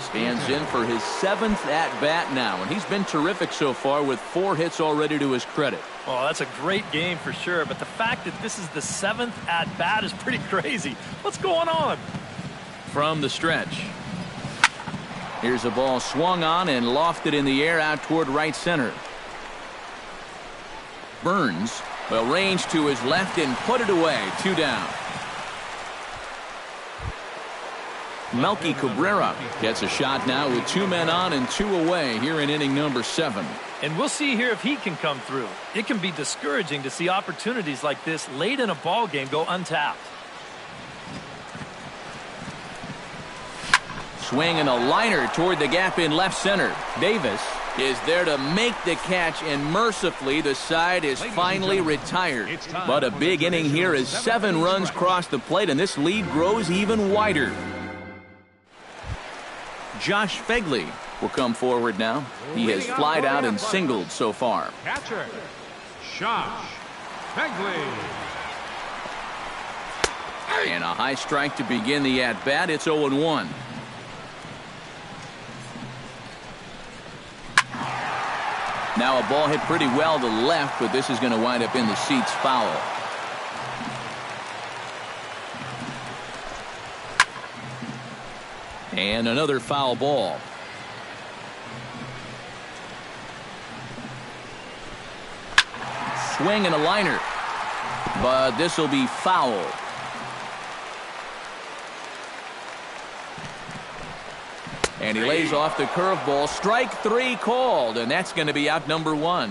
stands in for his 7th at-bat now, and he's been terrific so far with 4 hits already to his credit. Oh, that's a great game for sure, but the fact that this is the 7th at-bat is pretty crazy. What's going on? From the stretch. Here's a ball swung on and lofted in the air out toward right center. Burns will range to his left and put it away. 2 down. Melky Cabrera gets a shot now with 2 men on and 2 away here in inning number 7. And we'll see here if he can come through. It can be discouraging to see opportunities like this late in a ball game go untapped. Swing and a liner toward the gap in left center. Davis is there to make the catch, and mercifully the side is finally retired. But a big inning here as 7 runs cross the plate, and this lead grows even wider. Josh Fegley will come forward now. He has flied out and singled so far. catcher, Josh Fegley. And a high strike to begin the at-bat. It's 0-1. Now a ball hit pretty well to the left, but this is going to wind up in the seats foul. And another foul ball. Swing and a liner. But this will be foul. And he lays off the curveball. Strike 3 called, and that's going to be out number 1.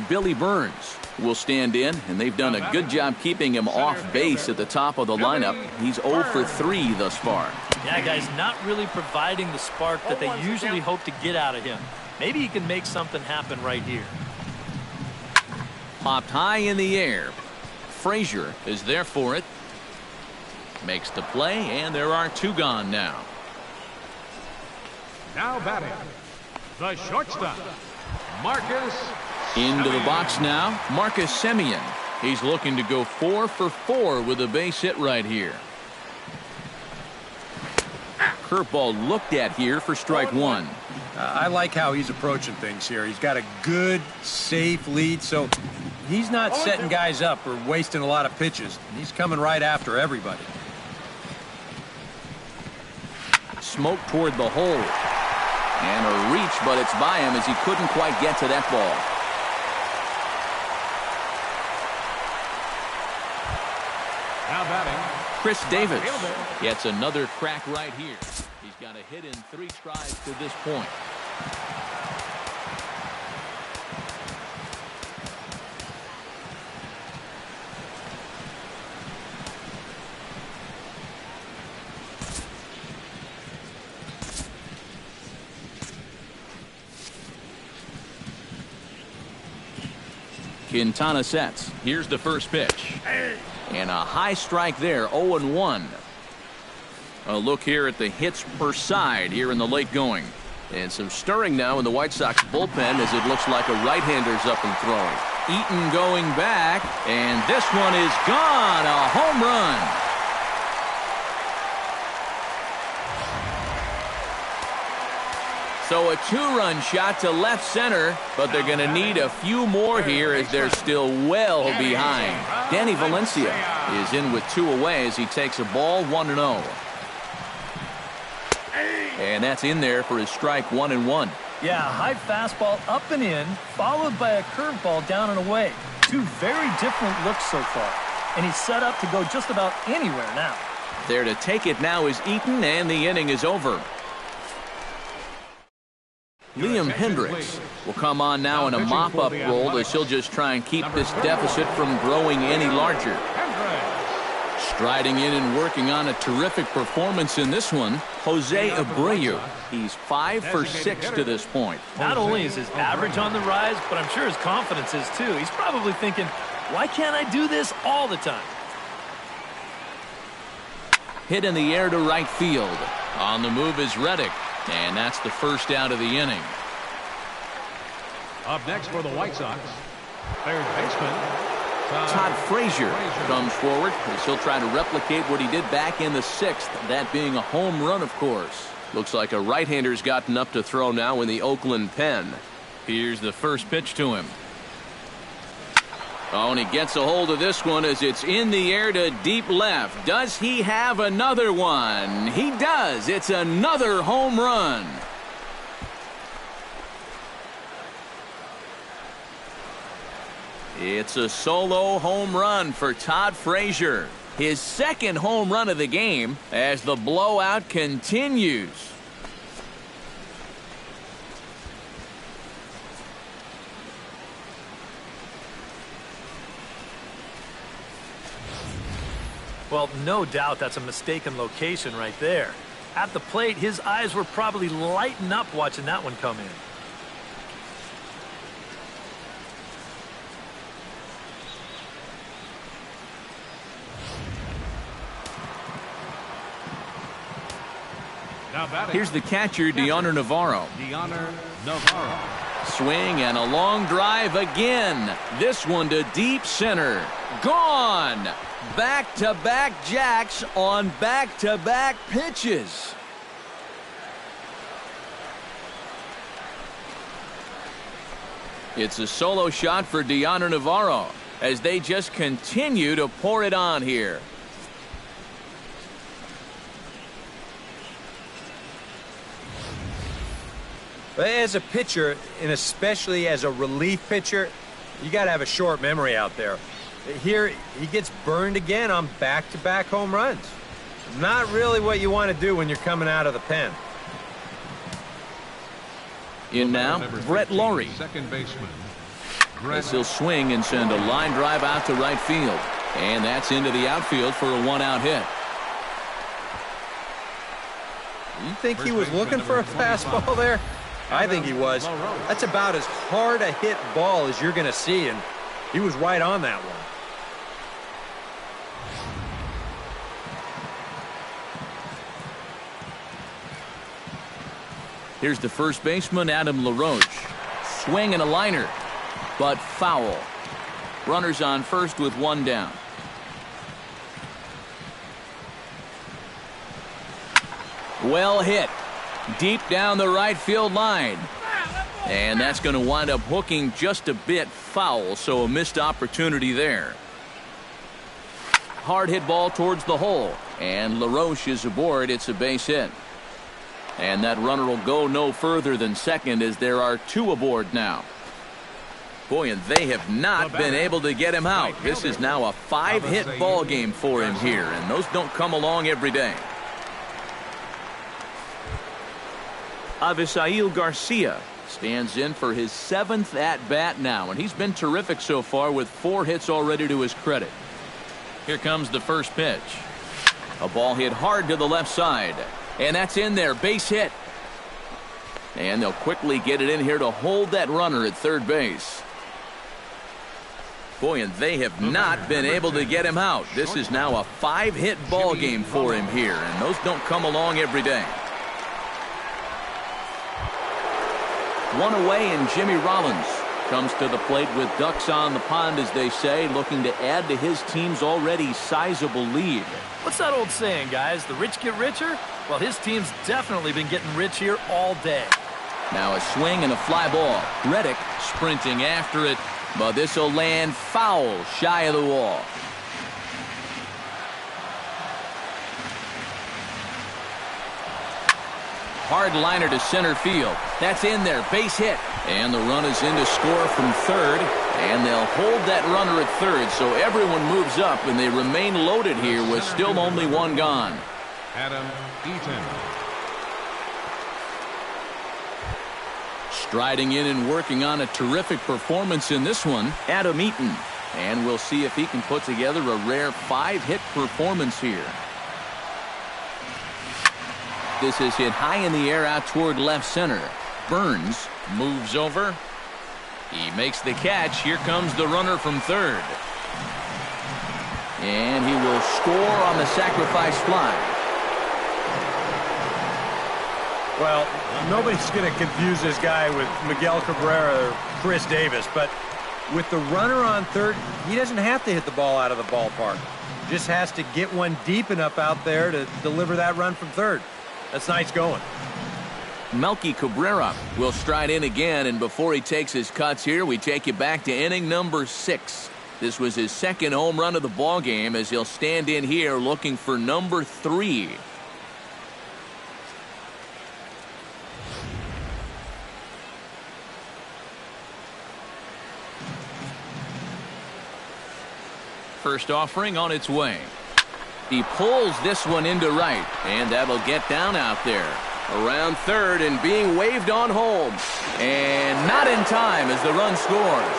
Billy Burns will stand in, and they've done a good job keeping him off base at the top of the lineup. He's 0 for 3 thus far. Yeah, guys, not really providing the spark that they usually hope to get out of him. Maybe he can make something happen right here. Popped high in the air. Frazier is there for it. Makes the play, and there are 2 gone now. Now batting, the shortstop, Marcus Into the Semien. box now, Marcus Semien. He's looking to go 4 for 4 with a base hit right here. Curveball looked at here for strike 1. I like how he's approaching things here. He's got a good, safe lead, so he's not setting guys up or wasting a lot of pitches. He's coming right after everybody. Smoke toward the hole. And a reach, but it's by him as he couldn't quite get to that ball. Now batting, Chris Davis gets another crack right here. He's got a hit in 3 strides to this point. Quintana sets. Here's the first pitch. And a high strike there, 0-1. A look here at the hits per side here in the late going. And some stirring now in the White Sox bullpen as it looks like a right-hander's up and throwing. Eaton going back, and this one is gone. A home run. So a 2-run shot to left center, but they're going to need a few more here as they're still well behind. Danny Valencia is in with 2 away as he takes a ball 1-0. And that's in there for his strike 1-1. Yeah, high fastball up and in, followed by a curveball down and away. 2 very different looks so far. And he's set up to go just about anywhere now. There to take it now is Eaton, and the inning is over. Liam Hendricks will come on now in a mop-up role as he'll just try and keep this deficit from growing any larger. Striding in and working on a terrific performance in this one, Jose Abreu. He's 5 for 6 to this point. Not only is his average on the rise, but I'm sure his confidence is too. He's probably thinking, why can't I do this all the time? Hit in the air to right field. On the move is Reddick. And that's the first out of the inning. up next for the White Sox, third baseman, Todd Frazier comes forward as he'll try to replicate what he did back in the 6th, that being a home run, of course. Looks like a right-hander's gotten up to throw now in the Oakland pen. Here's the first pitch to him. Oh, and he gets a hold of this one as it's in the air to deep left. Does he have another one? He does. It's another home run. It's a solo home run for Todd Frazier. His second home run of the game as the blowout continues. Well, no doubt that's a mistaken location right there. At the plate, his eyes were probably lighting up watching that one come in. Here's the catcher, Deoner Navarro. Swing and a long drive again. This one to deep center. Gone. Back-to-back jacks on back-to-back pitches. It's a solo shot for Deoner Navarro as they just continue to pour it on here. As a pitcher, and especially as a relief pitcher, you got to have a short memory out there. Here, he gets burned again on back-to-back home runs. Not really what you want to do when you're coming out of the pen. In now, Brett Laurie. Second baseman. As he'll swing and send a line drive out to right field. And that's into the outfield for a one-out hit. You think he was looking for a fastball there? I think he was. That's about as hard a hit ball as you're going to see, and he was right on that one. Here's the first baseman, Adam LaRoche. Swing and a liner, but foul. Runners on first with one down. Well hit. Deep down the right field line. And that's going to wind up hooking just a bit foul, so a missed opportunity there. Hard hit ball towards the hole, and LaRoche is aboard. It's a base hit. And that runner will go no further than second as there are two aboard now. Boy, and they have not been able to get him out. This is now a 5-hit ball game for him here, and those don't come along every day. Avisail Garcia stands in for his 7th at-bat now, and he's been terrific so far with 4 hits already to his credit. Here comes the first pitch. A ball hit hard to the left side, and that's in there, base hit. And they'll quickly get it in here to hold that runner at third base. Boy, and they have not been able to get him out. This is now a 5-hit ball game for him here, and those don't come along every day. One away, and Jimmy Rollins comes to the plate with ducks on the pond, as they say, looking to add to his team's already sizable lead. What's that old saying, guys? The rich get richer? Well, his team's definitely been getting rich here all day. Now a swing and a fly ball. Reddick sprinting after it, but this will land foul shy of the wall. Hard liner to center field. That's in there, base hit. And the run is in to score from third. And they'll hold that runner at third, so everyone moves up, and they remain loaded here with still only one gone. Adam Eaton. Striding in and working on a terrific performance in this one, Adam Eaton. And we'll see if he can put together a rare 5-hit performance here. This is hit high in the air out toward left center. Burns moves over. He makes the catch. Here comes the runner from third. And he will score on the sacrifice fly. Well, nobody's going to confuse this guy with Miguel Cabrera or Chris Davis, but with the runner on third, he doesn't have to hit the ball out of the ballpark. Just has to get one deep enough out there to deliver that run from third. That's nice going. Melky Cabrera will stride in again, and before he takes his cuts here, we take you back to inning number 6. This was his second home run of the ball game as he'll stand in here looking for number 3. First offering on its way. He pulls this one into right, and that'll get down out there. Around third and being waved on home. And not in time as the run scores.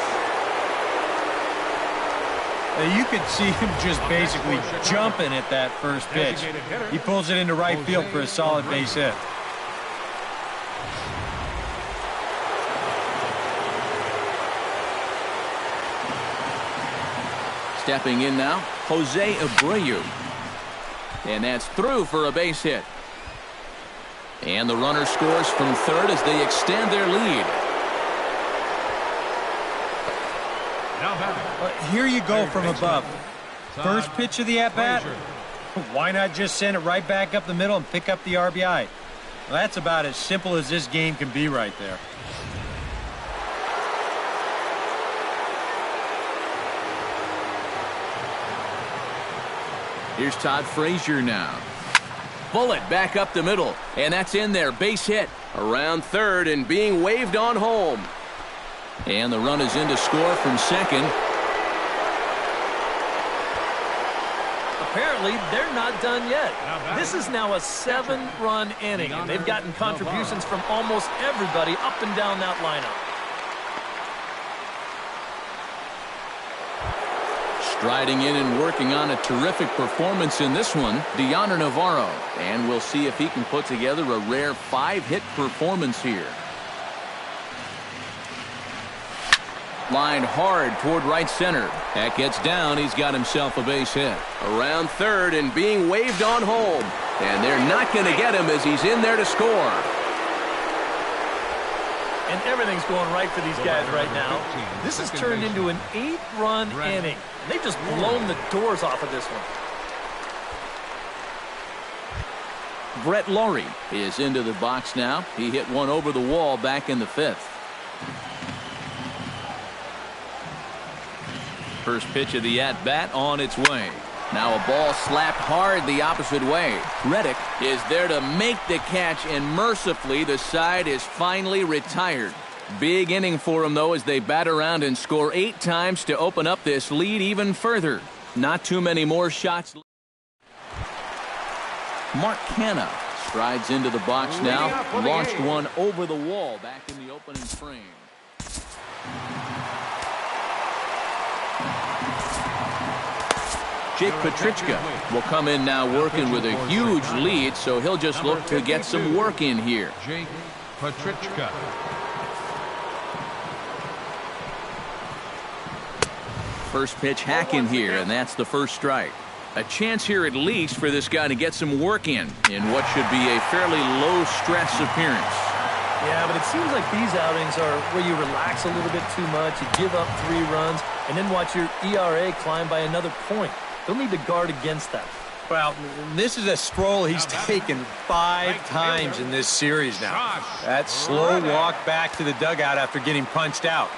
You could see him just basically jumping at that first pitch. He pulls it into right field for a solid base hit. Stepping in now, Jose Abreu. And that's through for a base hit. And the runner scores from third as they extend their lead. Here you go from above. First pitch of the at-bat. Why not just send it right back up the middle and pick up the RBI? Well, that's about as simple as this game can be right there. Here's Todd Frazier now. Bullet back up the middle, and that's in there. Base hit. Around third and being waved on home. And the run is in to score from second. Apparently, they're not done yet. This is now a 7-run inning, and they've gotten contributions from almost everybody up and down that lineup. Striding in and working on a terrific performance in this one, Deoner Navarro. And we'll see if he can put together a rare 5-hit performance here. Line hard toward right center. That gets down. He's got himself a base hit. Around third and being waved on home. And they're not going to get him as he's in there to score. And everything's going right for these guys right now. This has turned into an 8-run inning. And they've just blown the doors off of this one. Brett Laurie is into the box now. He hit one over the wall back in the 5th. First pitch of the at-bat on its way. Now a ball slapped hard the opposite way. Reddick is there to make the catch, and mercifully the side is finally retired. Big inning for him, though, as they bat around and score 8 times to open up this lead even further. Not too many more shots. Mark Canha strides into the box now. Launched one over the wall back in the opening frame. Jake Petrichka will come in now working with a huge lead, so he'll just look to get some work in here. Jake Petrichka. First pitch hack in here, and that's the first strike. A chance here at least for this guy to get some work in what should be a fairly low-stress appearance. Yeah, but it seems like these outings are where you relax a little bit too much, you give up 3 runs, and then watch your ERA climb by another point. They'll need to guard against that. Well, this is a stroll he's taken 5 times in this series now. That slow walk back to the dugout after getting punched out.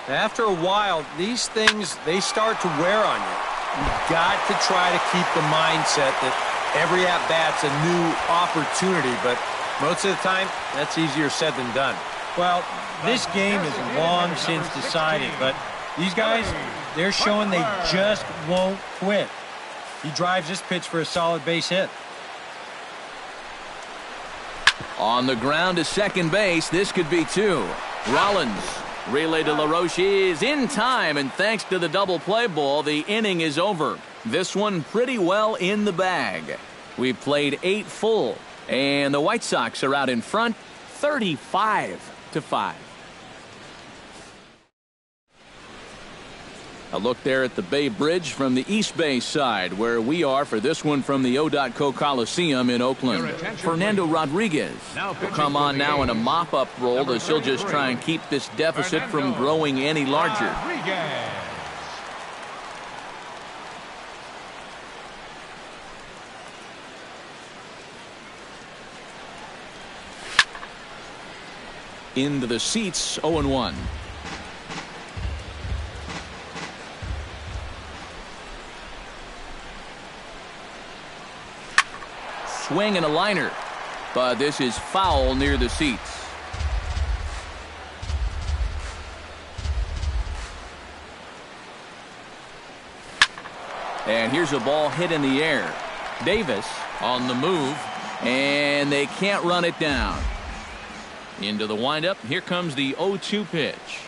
After a while, these things, they start to wear on you. You've got to try to keep the mindset that every at-bat's a new opportunity, but most of the time, that's easier said than done. Well, this game is long since decided, but these guys, they're showing they just won't quit. He drives this pitch for a solid base hit. On the ground to second base, this could be 2. Rollins. Relay to LaRoche is in time, and thanks to the double play ball, the inning is over. This one pretty well in the bag. We've played 8 full, and the White Sox are out in front 35-5. A look there at the Bay Bridge from the East Bay side, where we are for this one from the O.Co Coliseum in Oakland. Fernando Rodriguez will come on now in a mop-up role as he'll just try and keep this deficit from growing any larger. Into the seats, 0-1. Swing and a liner, but this is foul near the seats. And here's a ball hit in the air. Davis on the move, and they can't run it down. Into the windup. Here comes the 0-2 pitch.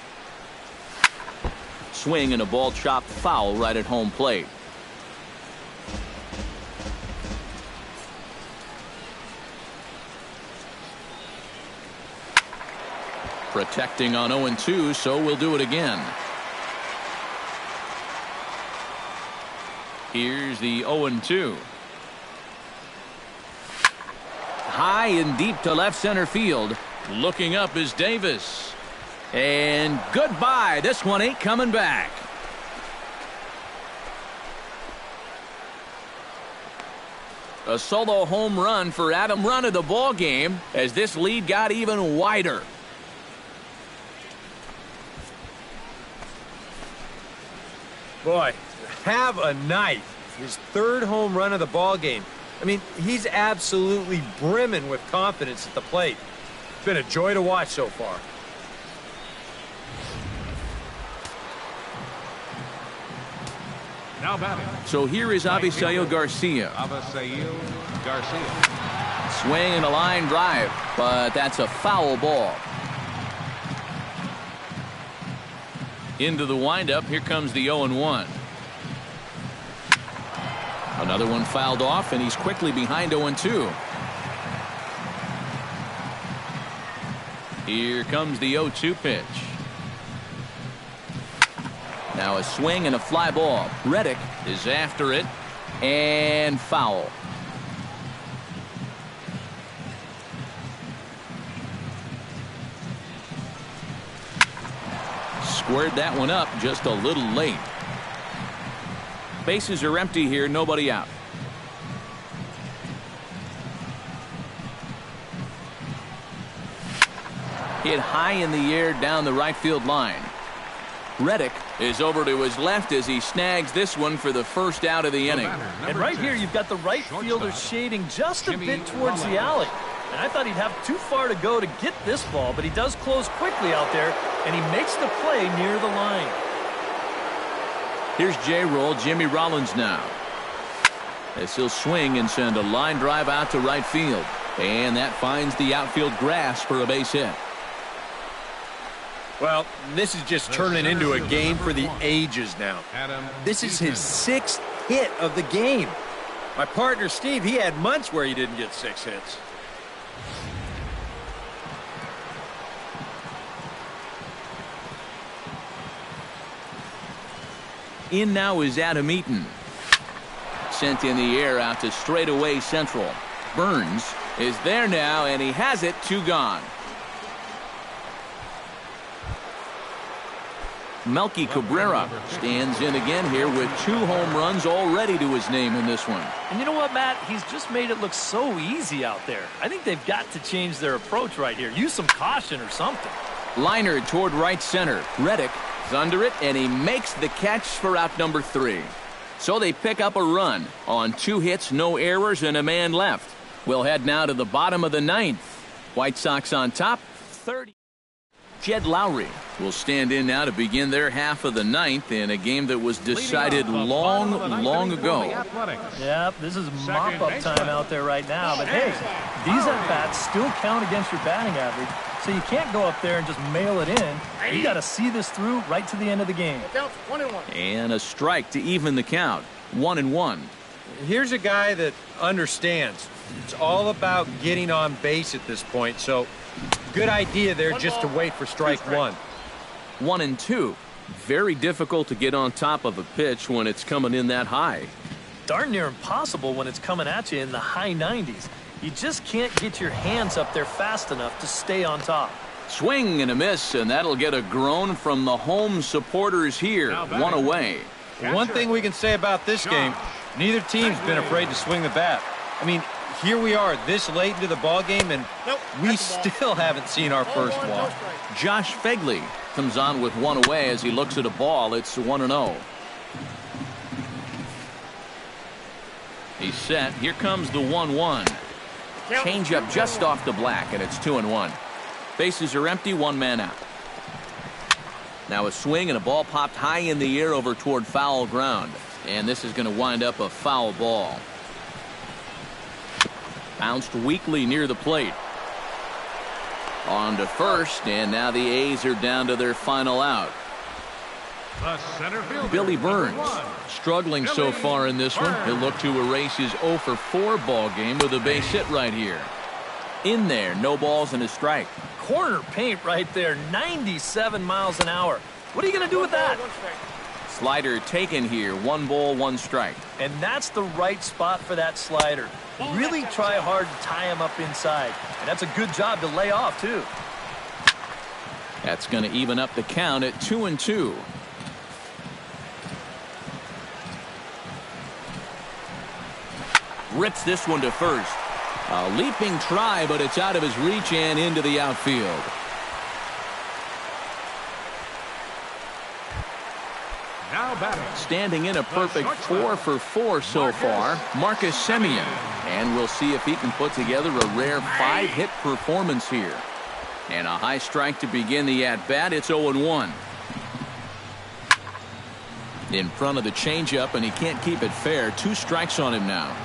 Swing and a ball chopped foul right at home plate. Protecting on 0-2, so we'll do it again. Here's the 0-2. High and deep to left center field. Looking up is Davis. And goodbye. This one ain't coming back. A solo home run for Adam Run of the ball game as this lead got even wider. Boy, have a night. his third home run of the ball game. I mean, he's absolutely brimming with confidence at the plate. It's been a joy to watch so far. Now batting. So here is Avisail Garcia. Avisail Garcia. Swing and a line drive, but that's a foul ball. Into the windup, here comes the 0-1. Another one fouled off, and he's quickly behind 0-2. Here comes the 0-2 pitch. Now a swing and a fly ball. Reddick is after it, and foul. Squared that one up just a little late. Bases are empty here, nobody out. Hit high in the air down the right field line. Reddick is over to his left as he snags this one for the first out of the inning. And right here, you've got the right fielder shading just a bit towards the alley. And I thought he'd have too far to go to get this ball, but he does close quickly out there, and he makes the play near the line. Here's J-Roll, Jimmy Rollins now. As he'll swing and send a line drive out to right field. And that finds the outfield grass for a base hit. Well, this is just turning into a game for the ages now. This is his 6th hit of the game. My partner, Steve, he had months where he didn't get 6 hits. In now is Adam Eaton. Sent in the air out to straightaway central. Burns is there now, and he has it. 2 gone. Melky Cabrera stands in again here with 2 home runs already to his name in this one. And you know what, Matt? He's just made it look so easy out there. I think they've got to change their approach right here. Use some caution or something. Liner toward right center. Reddick is under it, and he makes the catch for out number 3. So they pick up a run on 2 hits, no errors, and a man left. We'll head now to the bottom of the 9th. White Sox on top, 30. Jed Lowry will stand in now to begin their half of the 9th in a game that was decided long ago. Yeah, this is mop-up time out there right now. But hey, these at-bats still count against your batting average, so you can't go up there and just mail it in. You got to see this through right to the end of the game. And a strike to even the count. 1-1. Here's a guy that understands. It's all about getting on base at this point, so good idea there just to wait for strike 1. 1-2. Very difficult to get on top of a pitch when it's coming in that high. Darn near impossible when it's coming at you in the high 90s. You just can't get your hands up there fast enough to stay on top. Swing and a miss, and that'll get a groan from the home supporters here. 1 away. One thing we can say about this game, neither team's been afraid to swing the bat. I mean, here we are this late into the ball game, and we still haven't seen our first walk. Josh Fegley comes on with 1 away as he looks at a ball. It's 1-0. He's set. Here comes the 1-1. Change up just off the black, and it's 2-1. Bases are empty, 1 man out. Now a swing and a ball popped high in the air over toward foul ground. And this is going to wind up a foul ball. Bounced weakly near the plate. On to first, and now the A's are down to their final out. Billy Burns struggling so far in this one. He'll look to erase his 0-for-4 ball game with a base hit right here. In there, no balls and a strike. Corner paint right there, 97 miles an hour. What are you going to do with that? Slider taken here, 1 ball, 1 strike. And that's the right spot for that slider. Really try hard to tie him up inside. And that's a good job to lay off, too. That's going to even up the count at 2-2. Rips this one to first. A leaping try, but it's out of his reach and into the outfield. Now batting. standing in a perfect 4 for 4 so far, Marcus Semien. And we'll see if he can put together a rare 5-hit performance here. And a high strike to begin the at-bat. It's 0-1. In front of the changeup, and he can't keep it fair. 2 strikes on him now.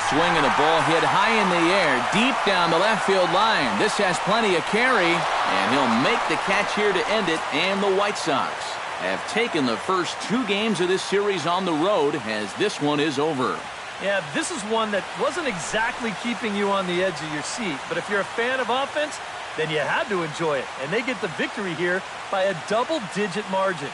Swinging a ball hit high in the air, deep down the left field line. This has plenty of carry, and he'll make the catch here to end it. And the White Sox have taken the first 2 games of this series on the road, as this one is over. Yeah, this is one that wasn't exactly keeping you on the edge of your seat, but if you're a fan of offense, then you had to enjoy it. And they get the victory here by a double-digit margin.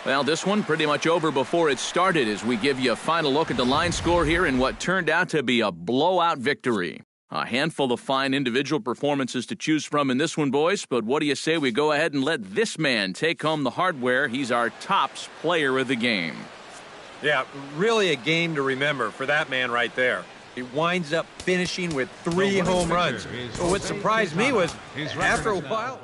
Well, this one pretty much over before it started as we give you a final look at the line score here in what turned out to be a blowout victory. A handful of fine individual performances to choose from in this one, boys, but what do you say we go ahead and let this man take home the hardware? He's our tops player of the game. Yeah, really a game to remember for that man right there. He winds up finishing with 3 home runs. But what surprised me was, after a while...